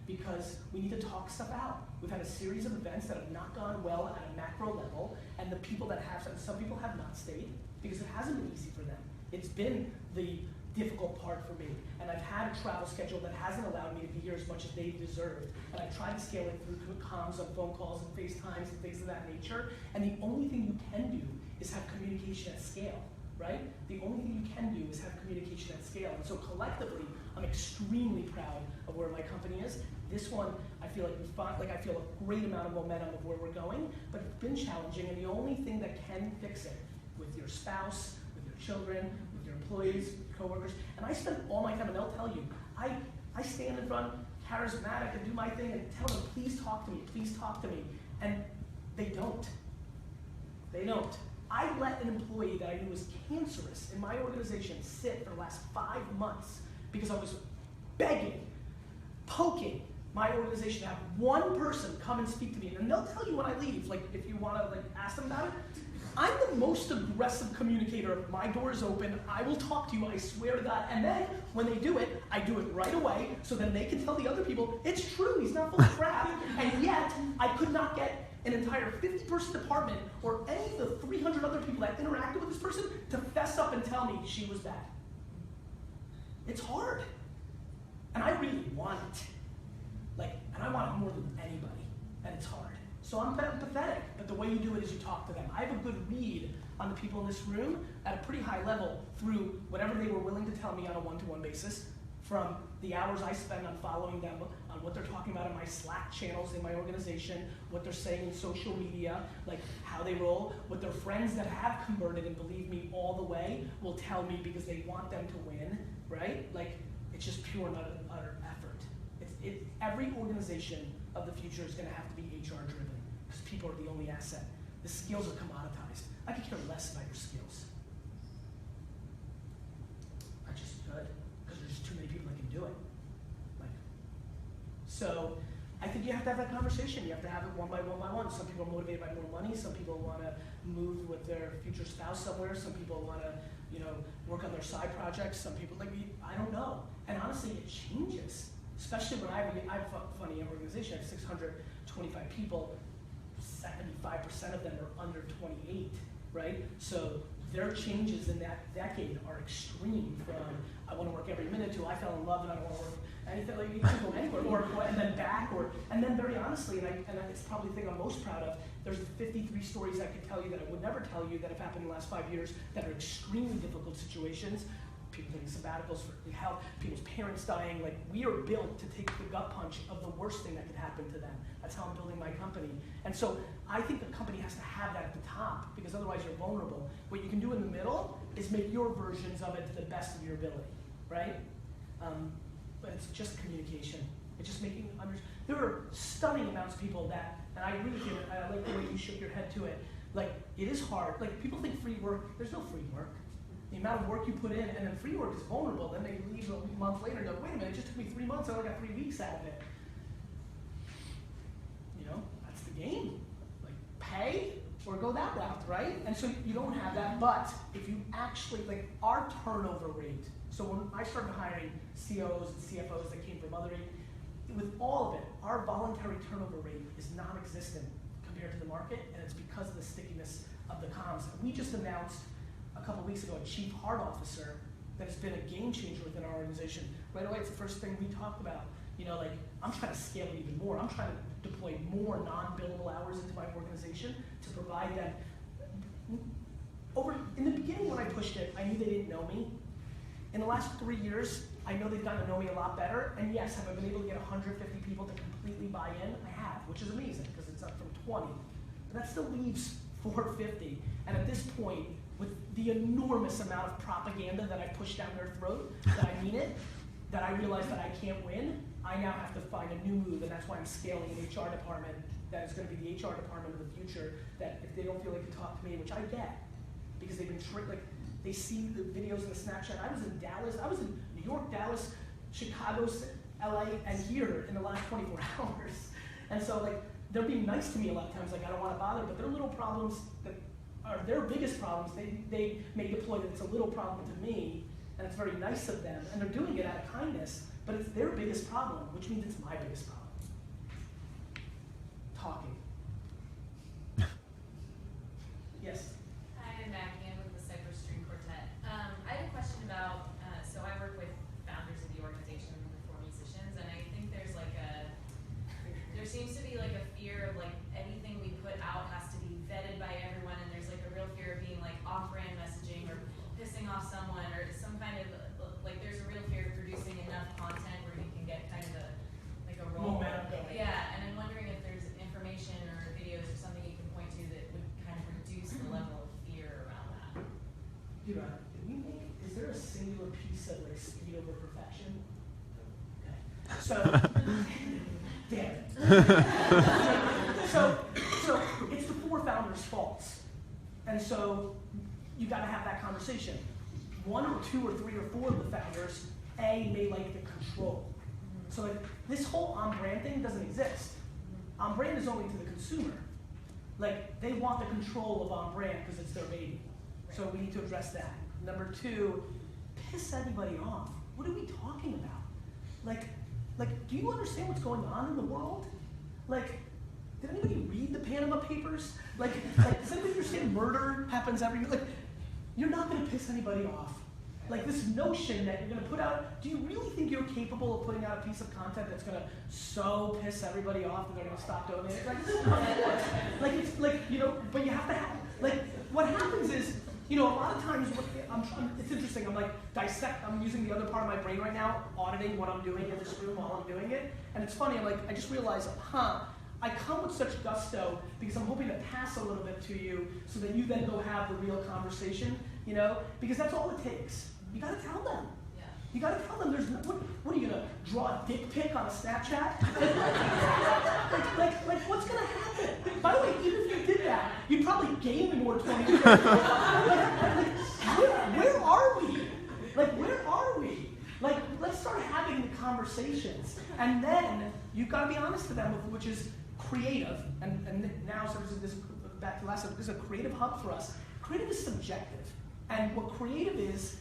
because we need to talk stuff out. We've had a series of events that have not gone well at a macro level, and the people that have, and some people have not stayed because it hasn't been easy for them. It's been the difficult part for me, and I've had a travel schedule that hasn't allowed me to be here as much as they've deserved, and I tried to scale it through comms on phone calls and FaceTimes and things of that nature, and the only thing you can do is have communication at scale, right? The only thing you can do is have communication at scale, and so collectively, I'm extremely proud of where my company is. This one, I feel like I feel a great amount of momentum of where we're going, but it's been challenging, and the only thing that can fix it with your spouse, with your children, with your employees, coworkers, and I spend all my time, and they'll tell you, I stand in front, charismatic, and do my thing, and tell them, please talk to me, and they don't. They don't. I let an employee that I knew was cancerous in my organization sit for the last 5 months because I was begging, poking my organization to have one person come and speak to me, and they'll tell you when I leave, like if you want to ask them about it. I'm the most aggressive communicator. My door is open. I will talk to you, I swear to God. And then, when they do it, I do it right away, so then they can tell the other people, it's true, he's not full of crap. And yet, I could not get an entire 50-person department or any of the 300 other people that interacted with this person to fess up and tell me she was bad. It's hard. And I really want it. And I want it more than anybody. And it's hard. So I'm empathetic, but the way you do it is you talk to them. I have a good read on the people in this room at a pretty high level through whatever they were willing to tell me on a one-to-one basis, from the hours I spend on following them, on what they're talking about in my Slack channels in my organization, what they're saying in social media, how they roll, what their friends that have converted and believe me all the way will tell me because they want them to win, right? It's just pure and utter effort. Every organization of the future is going to have to be HR driven because people are the only asset. The skills are commoditized. I could care less about your skills. I just could, because there's too many people that can do it. So I think you have to have that conversation. You have to have it one by one. Some people are motivated by more money. Some people want to move with their future spouse somewhere. Some people want to, work on their side projects. Some people, I don't know. And honestly, it changes. Especially when I have a funny organization. I have 625 people. 75% of them are under 28, right? So their changes in that decade are extreme. From I want to work every minute to I fell in love and I don't want to work anything. You can go anywhere, and then back, and then very honestly, and it's probably the thing I'm most proud of. There's 53 stories I could tell you that I would never tell you that have happened in the last 5 years that are extremely difficult situations. People taking sabbaticals for health, people's parents dying. We are built to take the gut punch of the worst thing that could happen to them. That's how I'm building my company. And so I think the company has to have that at the top because otherwise you're vulnerable. What you can do in the middle is make your versions of it to the best of your ability, right? But it's just communication. It's just making there are stunning amounts of people that, and I agree with you, I like the way you shook your head to it. It is hard. People think free work, there's no free work. The amount of work you put in, and then free work is vulnerable. Then they leave a month later and go, wait a minute, it just took me 3 months, I only got 3 weeks out of it. That's the game. Pay or go that route, right? And so you don't have that, but if you actually, our turnover rate, so when I started hiring COOs and CFOs that came from other, with all of it, our voluntary turnover rate is non-existent compared to the market, and it's because of the stickiness of the comms. We just announced a couple weeks ago a chief heart officer that has been a game changer within our organization. Right away, it's the first thing we talked about. I'm trying to scale it even more. I'm trying to deploy more non-billable hours into my organization to provide them. In the beginning when I pushed it, I knew they didn't know me. In the last 3 years, I know they've gotten to know me a lot better. And yes, have I been able to get 150 people to completely buy in? I have, which is amazing because it's up from 20. But that still leaves 450. And at this point, with the enormous amount of propaganda that I push down their throat, that I mean it, that I realize that I can't win, I now have to find a new move, and that's why I'm scaling an HR department that is going to be the HR department of the future, that if they don't feel they can talk to me, which I get, because they've been they see the videos and the Snapchat. I was in Dallas, I was in New York, Dallas, Chicago, LA, and here in the last 24 hours. And so they're being nice to me a lot of times, I don't want to bother, but their little problems that are their biggest problems, they may deploy that it's a little problem to me, and it's very nice of them, and they're doing it out of kindness, but it's their biggest problem, which means it's my biggest problem. Talking. Yes? Hi, I'm Maggie. I'm with the Cypress String Quartet. I had a question about, so I work with founders of the organization for musicians, and I think there seems to be a fear of anything we put out has to be vetted by everyone, and there's a real fear of being off-brand messaging or pissing off someone or some kind of, there's a real fear of producing enough content where you can get kind of a role. Momentum. Yeah, and I'm wondering if there's information or videos or something you can point to that would kind of reduce the level of fear around that. Is there a singular piece of speed over perfection? Okay. So, damn it. so it's the 4 founders' faults. And so you got to have that conversation. 1 or 2 or 3 or 4 of the founders, may like the control. So this whole on-brand thing doesn't exist. On-brand is only to the consumer. They want the control of on-brand because it's their baby. So we need to address that. Number 2, piss anybody off. What are we talking about? Do you understand what's going on in the world? Did anybody read the Panama papers? Like does anybody understand murder happens every, like, you're not gonna piss anybody off. Like this notion that you're gonna put out, do you really think you're capable of putting out a piece of content that's gonna so piss everybody off that they're gonna stop donating? Like, this is not how it works. Like, it's like, you know, but you have to have, like, what happens is, you know, a lot of times, it's interesting, I'm using the other part of my brain right now, auditing what I'm doing in this room while I'm doing it, and it's funny, I just realized, I come with such gusto because I'm hoping to pass a little bit to you so that you then go have the real conversation, you know, because that's all it takes. You gotta tell them. Yeah. You gotta tell them there's no, what are you gonna draw a dick pic on a Snapchat? like what's gonna happen? By the way, even if you did that, you'd probably gain more 20 years. Where are we? Like, where are we? Like, let's start having the conversations. And then you've got to be honest to them, which is creative. And now, so this is back to last time, this is a creative hub for us. Creative is subjective. And what creative is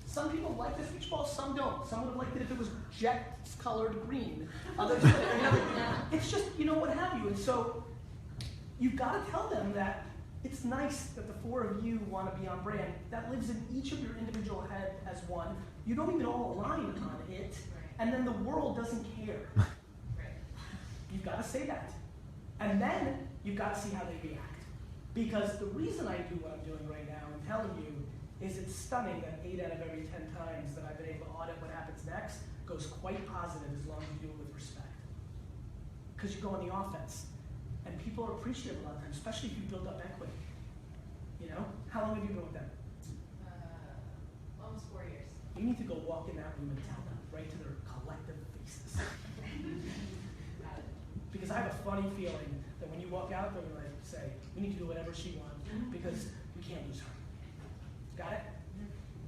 some people like this beach ball, some don't. Some would have liked it if it was jet-colored green. Others, it's just, you know, what have you. And so you've got to tell them that it's nice that the four of you want to be on brand. That lives in each of your individual head as one. You don't even all align on it, and then the world doesn't care. You've got to say that. And then you've got to see how they react. Because the reason I do what I'm doing right now, I'm telling you, is it's stunning that 8 out of every 10 times that I've been able to audit what happens next goes quite positive as long as you do it with respect. Because you go on the offense. And people are appreciative a lot of times, especially if you build up equity. You know? How long have you been with them? Almost 4 years. You need to go walk in that room and tell them right to their collective faces. Because I have a funny feeling that when you walk out, they're going to say, we need to do whatever she wants because we can't lose her. Got it?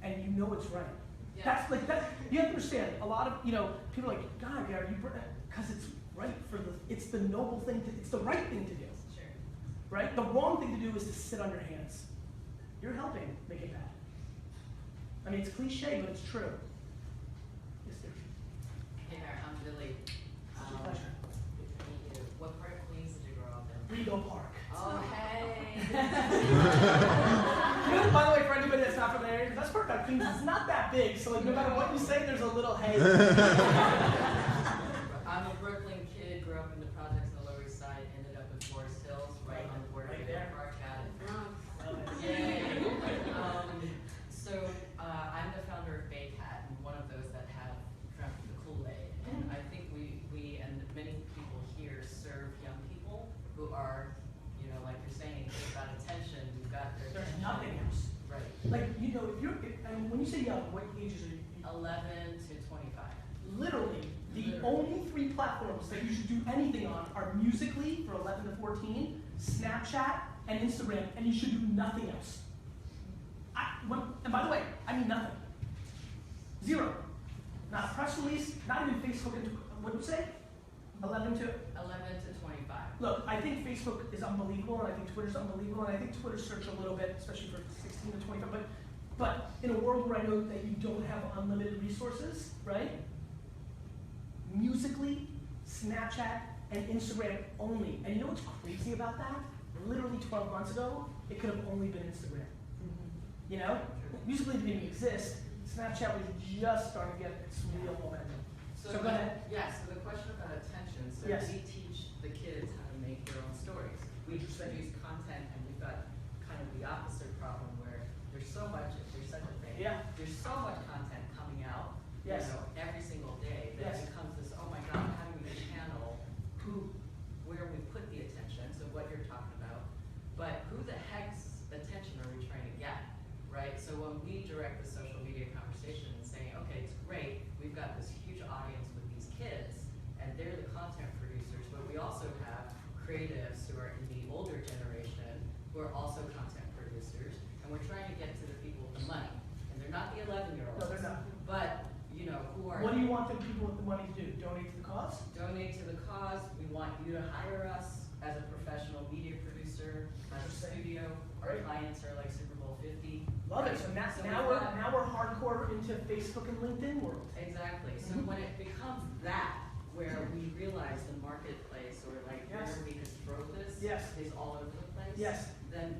And you know it's right. Yeah. That's like that. You have to understand. A lot of, you know, people are like, God, Gary, you because it's right for it's the noble thing it's the right thing to do. Sure. Right? The wrong thing to do is to sit on your hands. You're helping make it bad. I mean, it's cliche, but it's true. Yes, sir. Hey there, I'm Billy. Such a pleasure. Thank you. What part of Queens did you grow up in? Rego Park. Oh, hey. You know, by the way, for anybody that's not from the area, that's part of Queens. It's not that big, so like no matter what you say, there's a little hey. I'm a Brooklyn kid, grew up in the projects on the Lower East Side, ended up in Forest Hills, right on the border of there. Park, got it. Love it. Yay. I'm the founder of Baycat, and one of those that have drank the Kool-Aid. And I think we and many people here serve young people who are, you know, like you're saying, they've got attention, we've got their There's attention. nothing else. Right. Like, you know, I mean, when you say young, what ages are you? 11 to 25. Literally, the only 3 platforms that you should do anything on are Musical.ly for 11 to 14, Snapchat, and Instagram, and you should do nothing else. And by the way, I mean nothing. 0. Not a press release, not even Facebook. What would you say? 11 to? 11 to 25. Look, I think Facebook is unbelievable, and I think Twitter's unbelievable, and I think Twitter search a little bit, especially for 16 to 25. But in a world where I know that you don't have unlimited resources, right? Musical.ly, Snapchat, and Instagram only. And you know what's crazy about that? Literally 12 months ago, it could have only been Instagram. You know? Musical.ly didn't even exist. Snapchat was just starting to get its real momentum. So go ahead. Yeah, so the question about attention, so Yes. we teach the kids how to make their own stories. We produce content, and we've got kind of the opposite problem where there's so much, if there's such a thing, there's so much content coming out, Yes. you know, every single day that Yes. it becomes this, oh my God, how do we channel where we put the attention, so what you're talking about, but who the heck's attention are we trying to get, right? So when we direct the social media conversation and saying, okay, it's great, we've got this huge audience with these kids, and they're the content producers, but we also have creatives who are in the older generation who are also content producers, and we're trying to get to the people with the money. And they're not the 11-year-olds. No, they're not. But, you know, who are... What do you want the people with the money to do? Donate to the cause? Donate to the cause. We want you to hire us as a professional media producer, as a studio. Our clients are like Super Bowl 50. Love it. So now we're hardcore into Facebook and LinkedIn world. Exactly. So when it becomes that, where we realize the marketplace or like where we could throw this, Yes. is all over the place. Yes. Then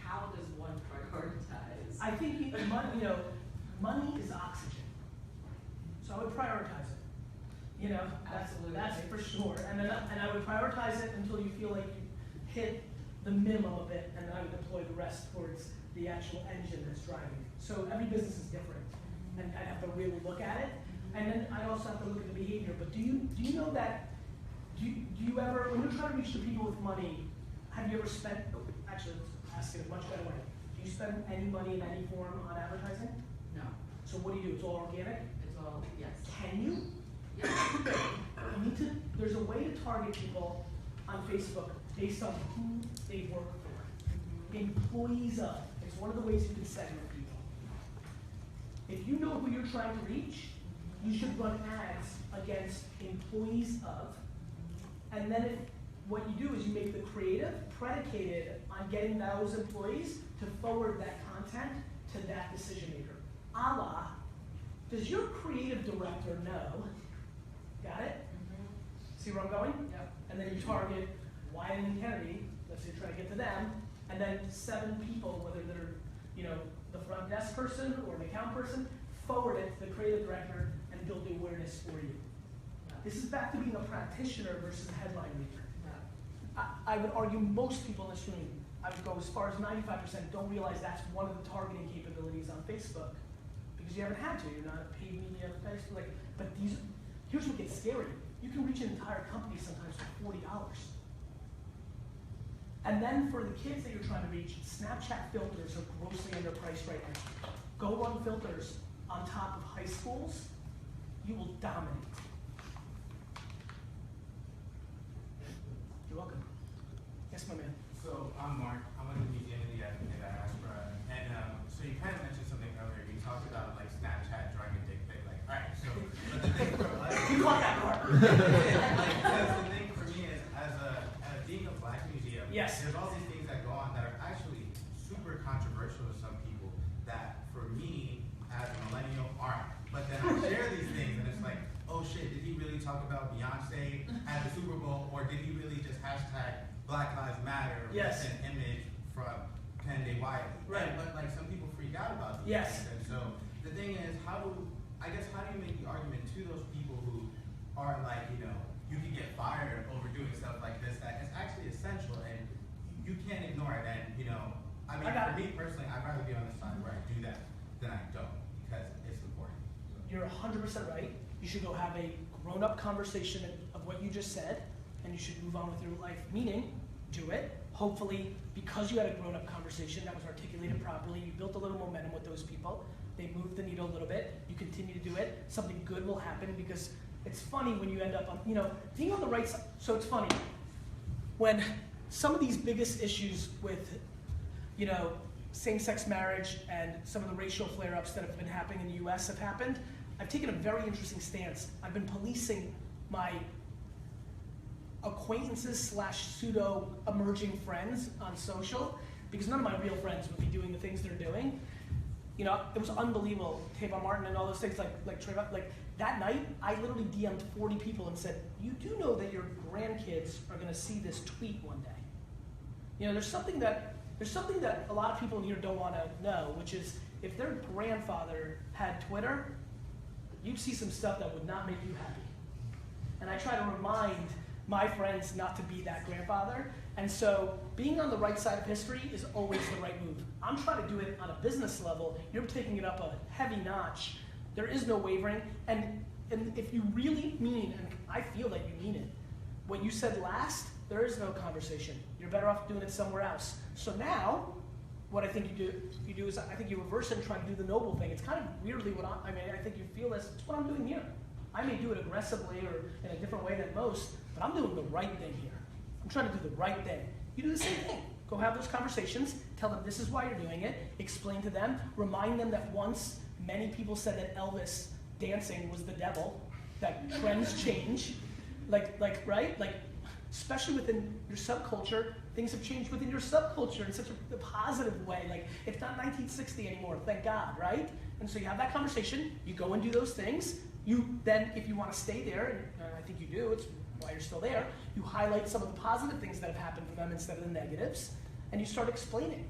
how does one prioritize? I think money is oxygen. So I would prioritize it. Absolutely. That's for sure. And I would prioritize it until you feel like you hit the minimum of it, and then I would deploy the rest towards the actual engine that's driving it. So every business is different, and I have to really look at it. And then I also have to look at the behavior. But do you know that? Do you ever, when you're trying to reach the people with money, have you ever spent? Actually, let's ask it a much better way. Do you spend any money in any form on advertising? No, So what do? It's all organic. it's all, yes. Can you? Yes. You need to. There's a way to target people on Facebook based on who they work for. Employees of. It's one of the ways you can segment people. If you know who you're trying to reach, you should run ads against employees of. And then what you do is you make the creative predicated on getting those employees to forward that content to that decision maker. A la, does your creative director know? Got it? See where I'm going? Yep. And then you target Wyatt and Kennedy, let's say try to get to them, and then 7 people, whether they're, the front desk person or an account person, forward it to the creative director and build the awareness for you. This is back to being a practitioner versus a headline reader. I would argue most people in this room, I would go as far as 95% don't realize that's one of the targeting capabilities on Facebook. Because you haven't had to, you're not a paid media Facebook. But here's what gets scary. You can reach an entire company sometimes for $40. And then for the kids that you're trying to reach, Snapchat filters are grossly underpriced right now. Go run filters on top of high schools, you will dominate. You're welcome. Yes, my man. So I'm Mark. I'm with the Museum of the African Diaspora, and so you kind of mentioned something earlier. You talked about like Snapchat drawing a dick pic. Like, all right, so but the thing for us, You caught that part. because the thing for me is as being a black museum, Yes. there's all these things that go on that are actually super controversial to some people. That for me as a millennial aren't. But then I share these things, and it's like, oh shit, did he really talk about Beyonce at the Super Bowl, or did he really just hashtag Black Lives Matter with Yes. an image from Kennedy Wyatt? Right. But like some people freak out about these Yes. things. And so the thing is, how do you make the argument to those people who are like, you can get fired over doing stuff like this that is actually essential and you can't ignore it. And I mean, for me personally, I'd rather be on the side where I do that than I don't, because it's important. You're 100% right. You should go have a grown-up conversation of what you just said, and you should move on with your life. Meaning, do it. Hopefully, because you had a grown-up conversation that was articulated properly, you built a little momentum with those people. They moved the needle a little bit. You continue to do it. Something good will happen, because it's funny when you end up on, being on the right side. So it's funny when some of these biggest issues with, same-sex marriage and some of the racial flare-ups that have been happening in the U.S. have happened. I've taken a very interesting stance. I've been policing my acquaintances / pseudo emerging friends on social, because none of my real friends would be doing the things they're doing. It was unbelievable. Tavon Martin and all those things, like Trayvon, that night, I literally DM'd 40 people and said, you do know that your grandkids are gonna see this tweet one day. There's something that a lot of people in here don't wanna know, which is if their grandfather had Twitter, you'd see some stuff that would not make you happy. And I try to remind my friends not to be that grandfather. And so being on the right side of history is always the right move. I'm trying to do it on a business level. You're taking it up a heavy notch. There is no wavering. And if you really mean, and I feel that you mean it, what you said last, there is no conversation. You're better off doing it somewhere else. So now, what I think you do is I think you reverse it and try to do the noble thing. It's kind of weirdly what I think you feel this. It's what I'm doing here. I may do it aggressively or in a different way than most, but I'm doing the right thing here. I'm trying to do the right thing. You do the same thing. Go have those conversations. Tell them this is why you're doing it. Explain to them. Remind them that once many people said that Elvis dancing was the devil. That trends change. Especially within your subculture, things have changed within your subculture in such a positive way. It's not 1960 anymore, thank God, right? And so you have that conversation, you go and do those things. You then, if you want to stay there, and I think you do, it's while you're still there, you highlight some of the positive things that have happened for them instead of the negatives, and you start explaining.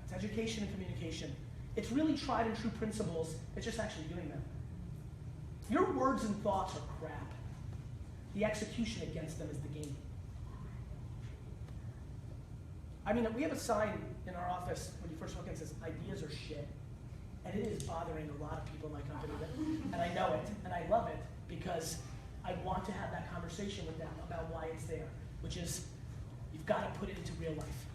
It's education and communication. It's really tried and true principles. It's just actually doing them. Your words and thoughts are crap. The execution against them is the game. I mean, we have a sign in our office when you first walk in that says, ideas are shit. And it is bothering a lot of people in my company. And I know it, and I love it, because I want to have that conversation with them about why it's there, which is, you've got to put it into real life.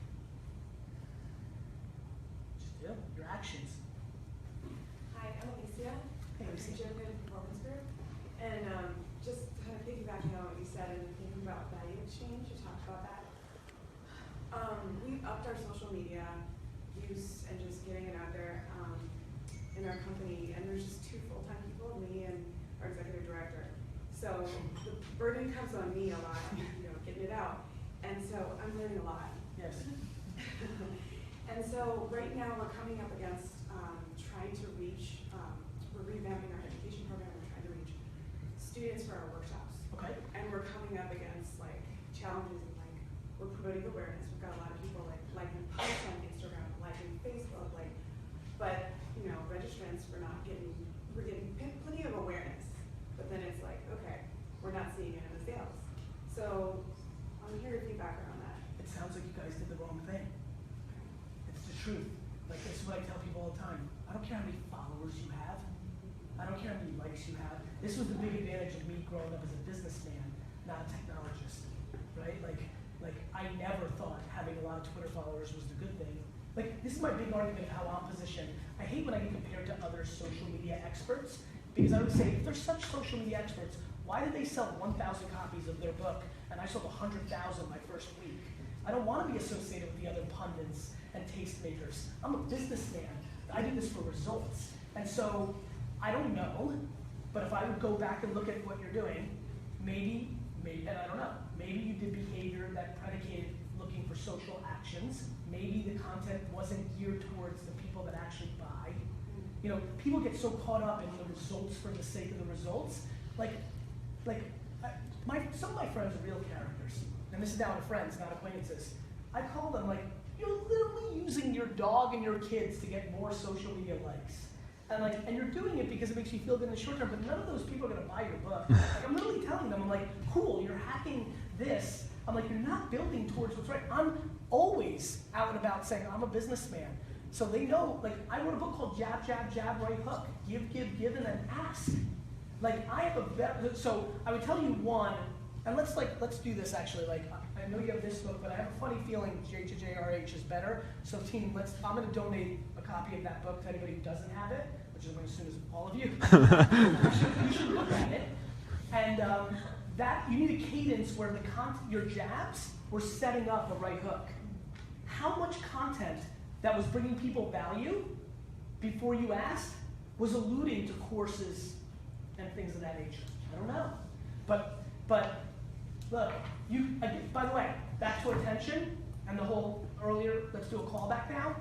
Just do your actions. Hi, I'm Alicia. Hey, I'm Alicia. from German Performance Group. And just kind of piggybacking on what you said and thinking about value exchange, you talked about that. We've upped our social media use and just getting it out there in our company. And there's just 2 full-time people, me and our executive director. So the burden comes on me a lot, getting it out. And so I'm learning a lot. Yes. And so right now we're coming up against trying to reach, we're revamping our education program, we're trying to reach students for our workshops. Okay. And we're coming up against challenges and we're promoting awareness. We've got a lot of people liking posts on Instagram, liking Facebook, but registrants we're getting plenty of awareness, but then it's okay, we're not seeing it in the sales. So I'm here to feedback around that. It sounds like you guys did the wrong thing. It's the truth. This is what I tell people all the time. I don't care how many followers you have. I don't care how many likes you have. This was the big advantage of me growing up as a businessman, not a technologist, right? I never thought having a lot of Twitter followers was the good thing. This is my big argument of how I'm positioned. I hate when I get compared to other social media experts, because I would say, if they're such social media experts, why did they sell 1,000 copies of their book and I sold 100,000 my first week? I don't want to be associated with the other pundits and tastemakers. I'm a businessman. I do this for results. And so, I don't know, but if I would go back and look at what you're doing, maybe, and I don't know, maybe you did behavior that predicated looking for social actions. Maybe the content wasn't geared towards the people that actually buy. People get so caught up in the results for the sake of the results. Some of my friends are real characters, and this is down to friends, not acquaintances. I call them you're literally using your dog and your kids to get more social media likes. And you're doing it because it makes you feel good in the short term, but none of those people are gonna buy your book. I'm literally telling them, I'm cool, you're hacking this. I'm you're not building towards what's right. I'm always out and about saying I'm a businessman. So they know, I wrote a book called Jab, Jab, Jab, Right Hook. Give, give, give, and then ask. I have a so I would tell you one, and let's do this actually. I know you have this book, but I have a funny feeling JJRH is better. So team, I'm gonna donate a copy of that book to anybody who doesn't have it, which is I'm gonna assume is all of you. You should look at it. And that you need a cadence where your jabs were setting up a right hook. How much content that was bringing people value before you asked was alluding to courses and things of that nature? I don't know. But look, by the way, back to attention and the whole earlier, let's do a callback now.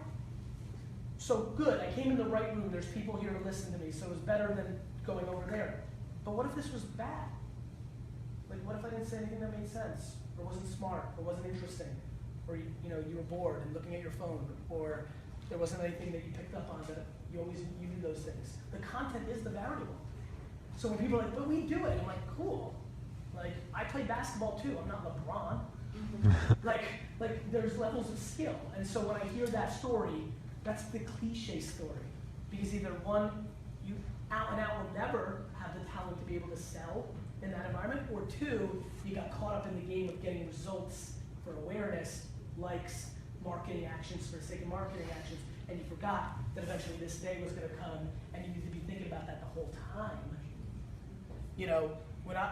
So good, I came in the right room, there's people here to listen to me, so it was better than going over there. But what if this was bad? What if I didn't say anything that made sense, or wasn't smart, or wasn't interesting, or you were bored and looking at your phone, or there wasn't anything that you picked up on that you knew those things. The content is the variable. So when people are but we do it, I'm cool. I play basketball too. I'm not LeBron. There's levels of skill, and so when I hear that story, that's the cliche story, because either one, you out and out will never have the talent to be able to sell in that environment, or 2, you got caught up in the game of getting results for awareness, likes, marketing actions for the sake of marketing actions, and you forgot that eventually this day was going to come, and you need to be thinking about that the whole time.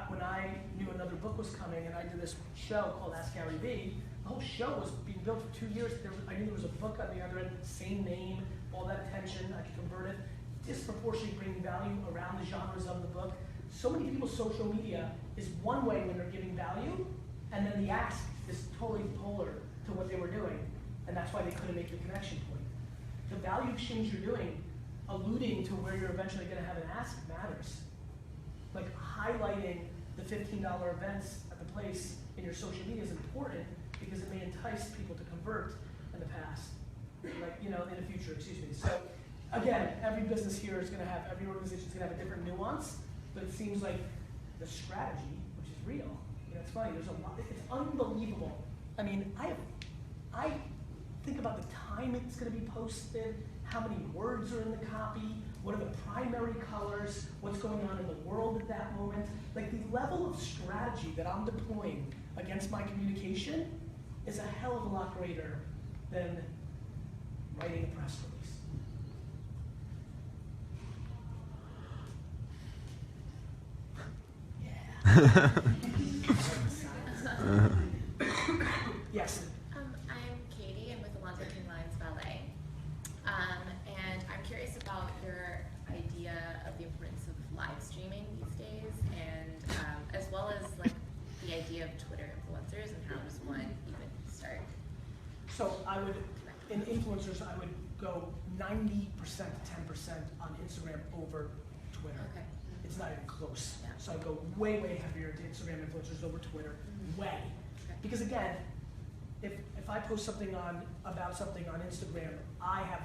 When I knew another book was coming, and I did this show called Ask Gary Vee, the whole show was being built for 2 years. I knew there was a book on the other end, same name, all that attention, I could convert it, disproportionately bringing value around the genres of the book. So many people's social media is one way when they're giving value, and then the ask is totally polar to what they were doing, and that's why they couldn't make the connection point. The value exchange you're doing, alluding to where you're eventually going to have an ask, matters. Highlighting the $15 events at the place in your social media is important because it may entice people to convert in the past, like, you know, in the future, excuse me. So again, every business here is going to have, every organization is going to have a different nuance, but it seems like the strategy, which is real, you know, it's funny, there's a lot, it's unbelievable. I mean, I think about the time it's going to be posted, how many words are in the copy, what are the primary colors, what's going on in the world at that moment. Like, the level of strategy that I'm deploying against my communication is a hell of a lot greater than writing a press release. Yes. I'm Katie. I'm with the London King Lions Ballet. And I'm curious about your idea of the importance of live streaming these days, and as well as like the idea of Twitter influencers and how does one even start? So I would, in influencers, I would go 90% to 10% on Instagram over Twitter. Okay. It's not even close. Yeah. So I go way, way heavier to Instagram influencers over Twitter. Mm-hmm. Way. Okay. Because again, if I post something about something on Instagram, I have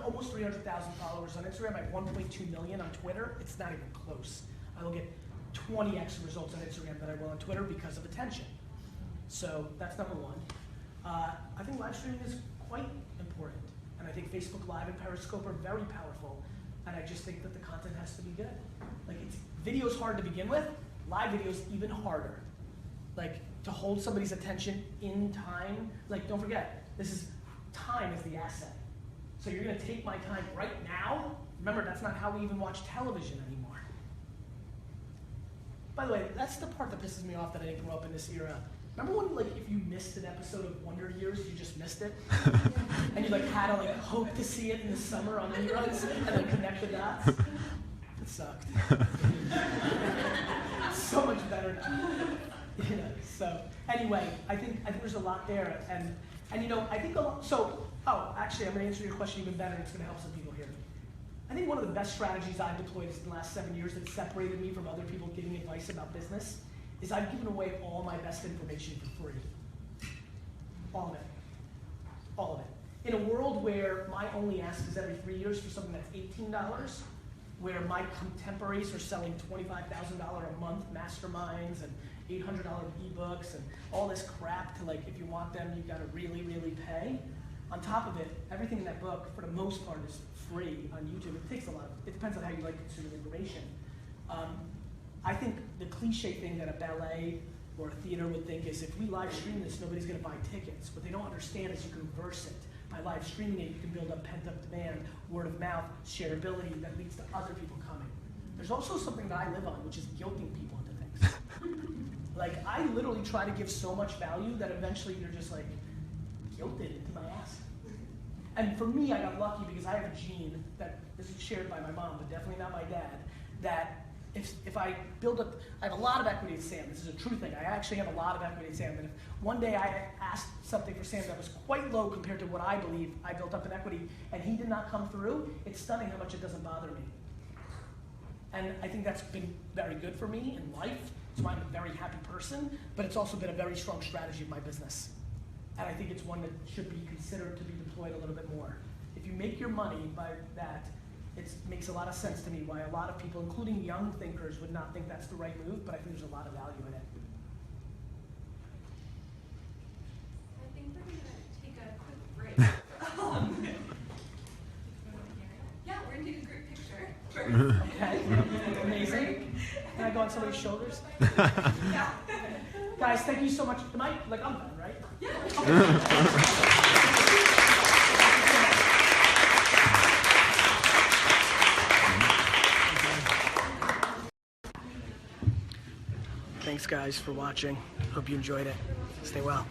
almost 300,000 followers on Instagram. I have 1.2 million on Twitter. It's not even close. I will get 20x results on Instagram than I will on Twitter because of attention. So that's number one. I think live streaming is quite important. And I think Facebook Live and Periscope are very powerful. And I just think that the content has to be good. Like, video's hard to begin with. Live video's even harder. Like, to hold somebody's attention in time. Like, don't forget, time is the asset. So you're gonna take my time right now? Remember, that's not how we even watch television anymore. By the way, that's the part that pisses me off that I didn't grow up in this era. Remember when, like, if you missed an episode of Wonder Years, you just missed it? And you, like, had to, like, hope to see it in the summer on reruns and then connect the dots? It sucked. So much better now. You know, so anyway, I think there's a lot there, and you know, I think a lot, actually, I'm gonna answer your question even better, and it's gonna help some people here. I think one of the best strategies I've deployed in the last 7 years that separated me from other people giving advice about business is I've given away all my best information for free. All of it. All of it. In a world where my only ask is every 3 years for something that's $18, where my contemporaries are selling $25,000 a month masterminds and $800 ebooks and all this crap to, like, if you want them, you've got to really, really pay. On top of it, everything in that book, for the most part, is free on YouTube. It takes a lot. It depends on how you like consuming information. I think the cliche thing that a ballet or a theater would think is, if we live stream this, nobody's going to buy tickets. What they don't understand is you can reverse it. By live streaming it, you can build up pent-up demand, word of mouth, shareability that leads to other people coming. There's also something that I live on, which is guilting people into things. Like, I literally try to give so much value that eventually you're just like guilted into my ass. And for me, I got lucky because I have a gene that is shared by my mom, but definitely not my dad, that if I build up, I have a lot of equity at Sam. This is a true thing. I actually have a lot of equity at Sam. And if one day I asked something for Sam that was quite low compared to what I believe I built up in equity, and he did not come through, it's stunning how much it doesn't bother me. And I think that's been very good for me in life. It's why I'm a very happy person, but it's also been a very strong strategy of my business. And I think it's one that should be considered to be deployed a little bit more. If you make your money by that, it makes a lot of sense to me why a lot of people, including young thinkers, would not think that's the right move, but I think there's a lot of value in it. I think we're gonna take a quick break. Yeah, we're gonna take a group picture. Okay, amazing. Can I go on somebody's shoulders? Yeah. Guys, thank you so much. I'm done, right? Yeah. Thanks, guys, for watching. Hope you enjoyed it. Stay well.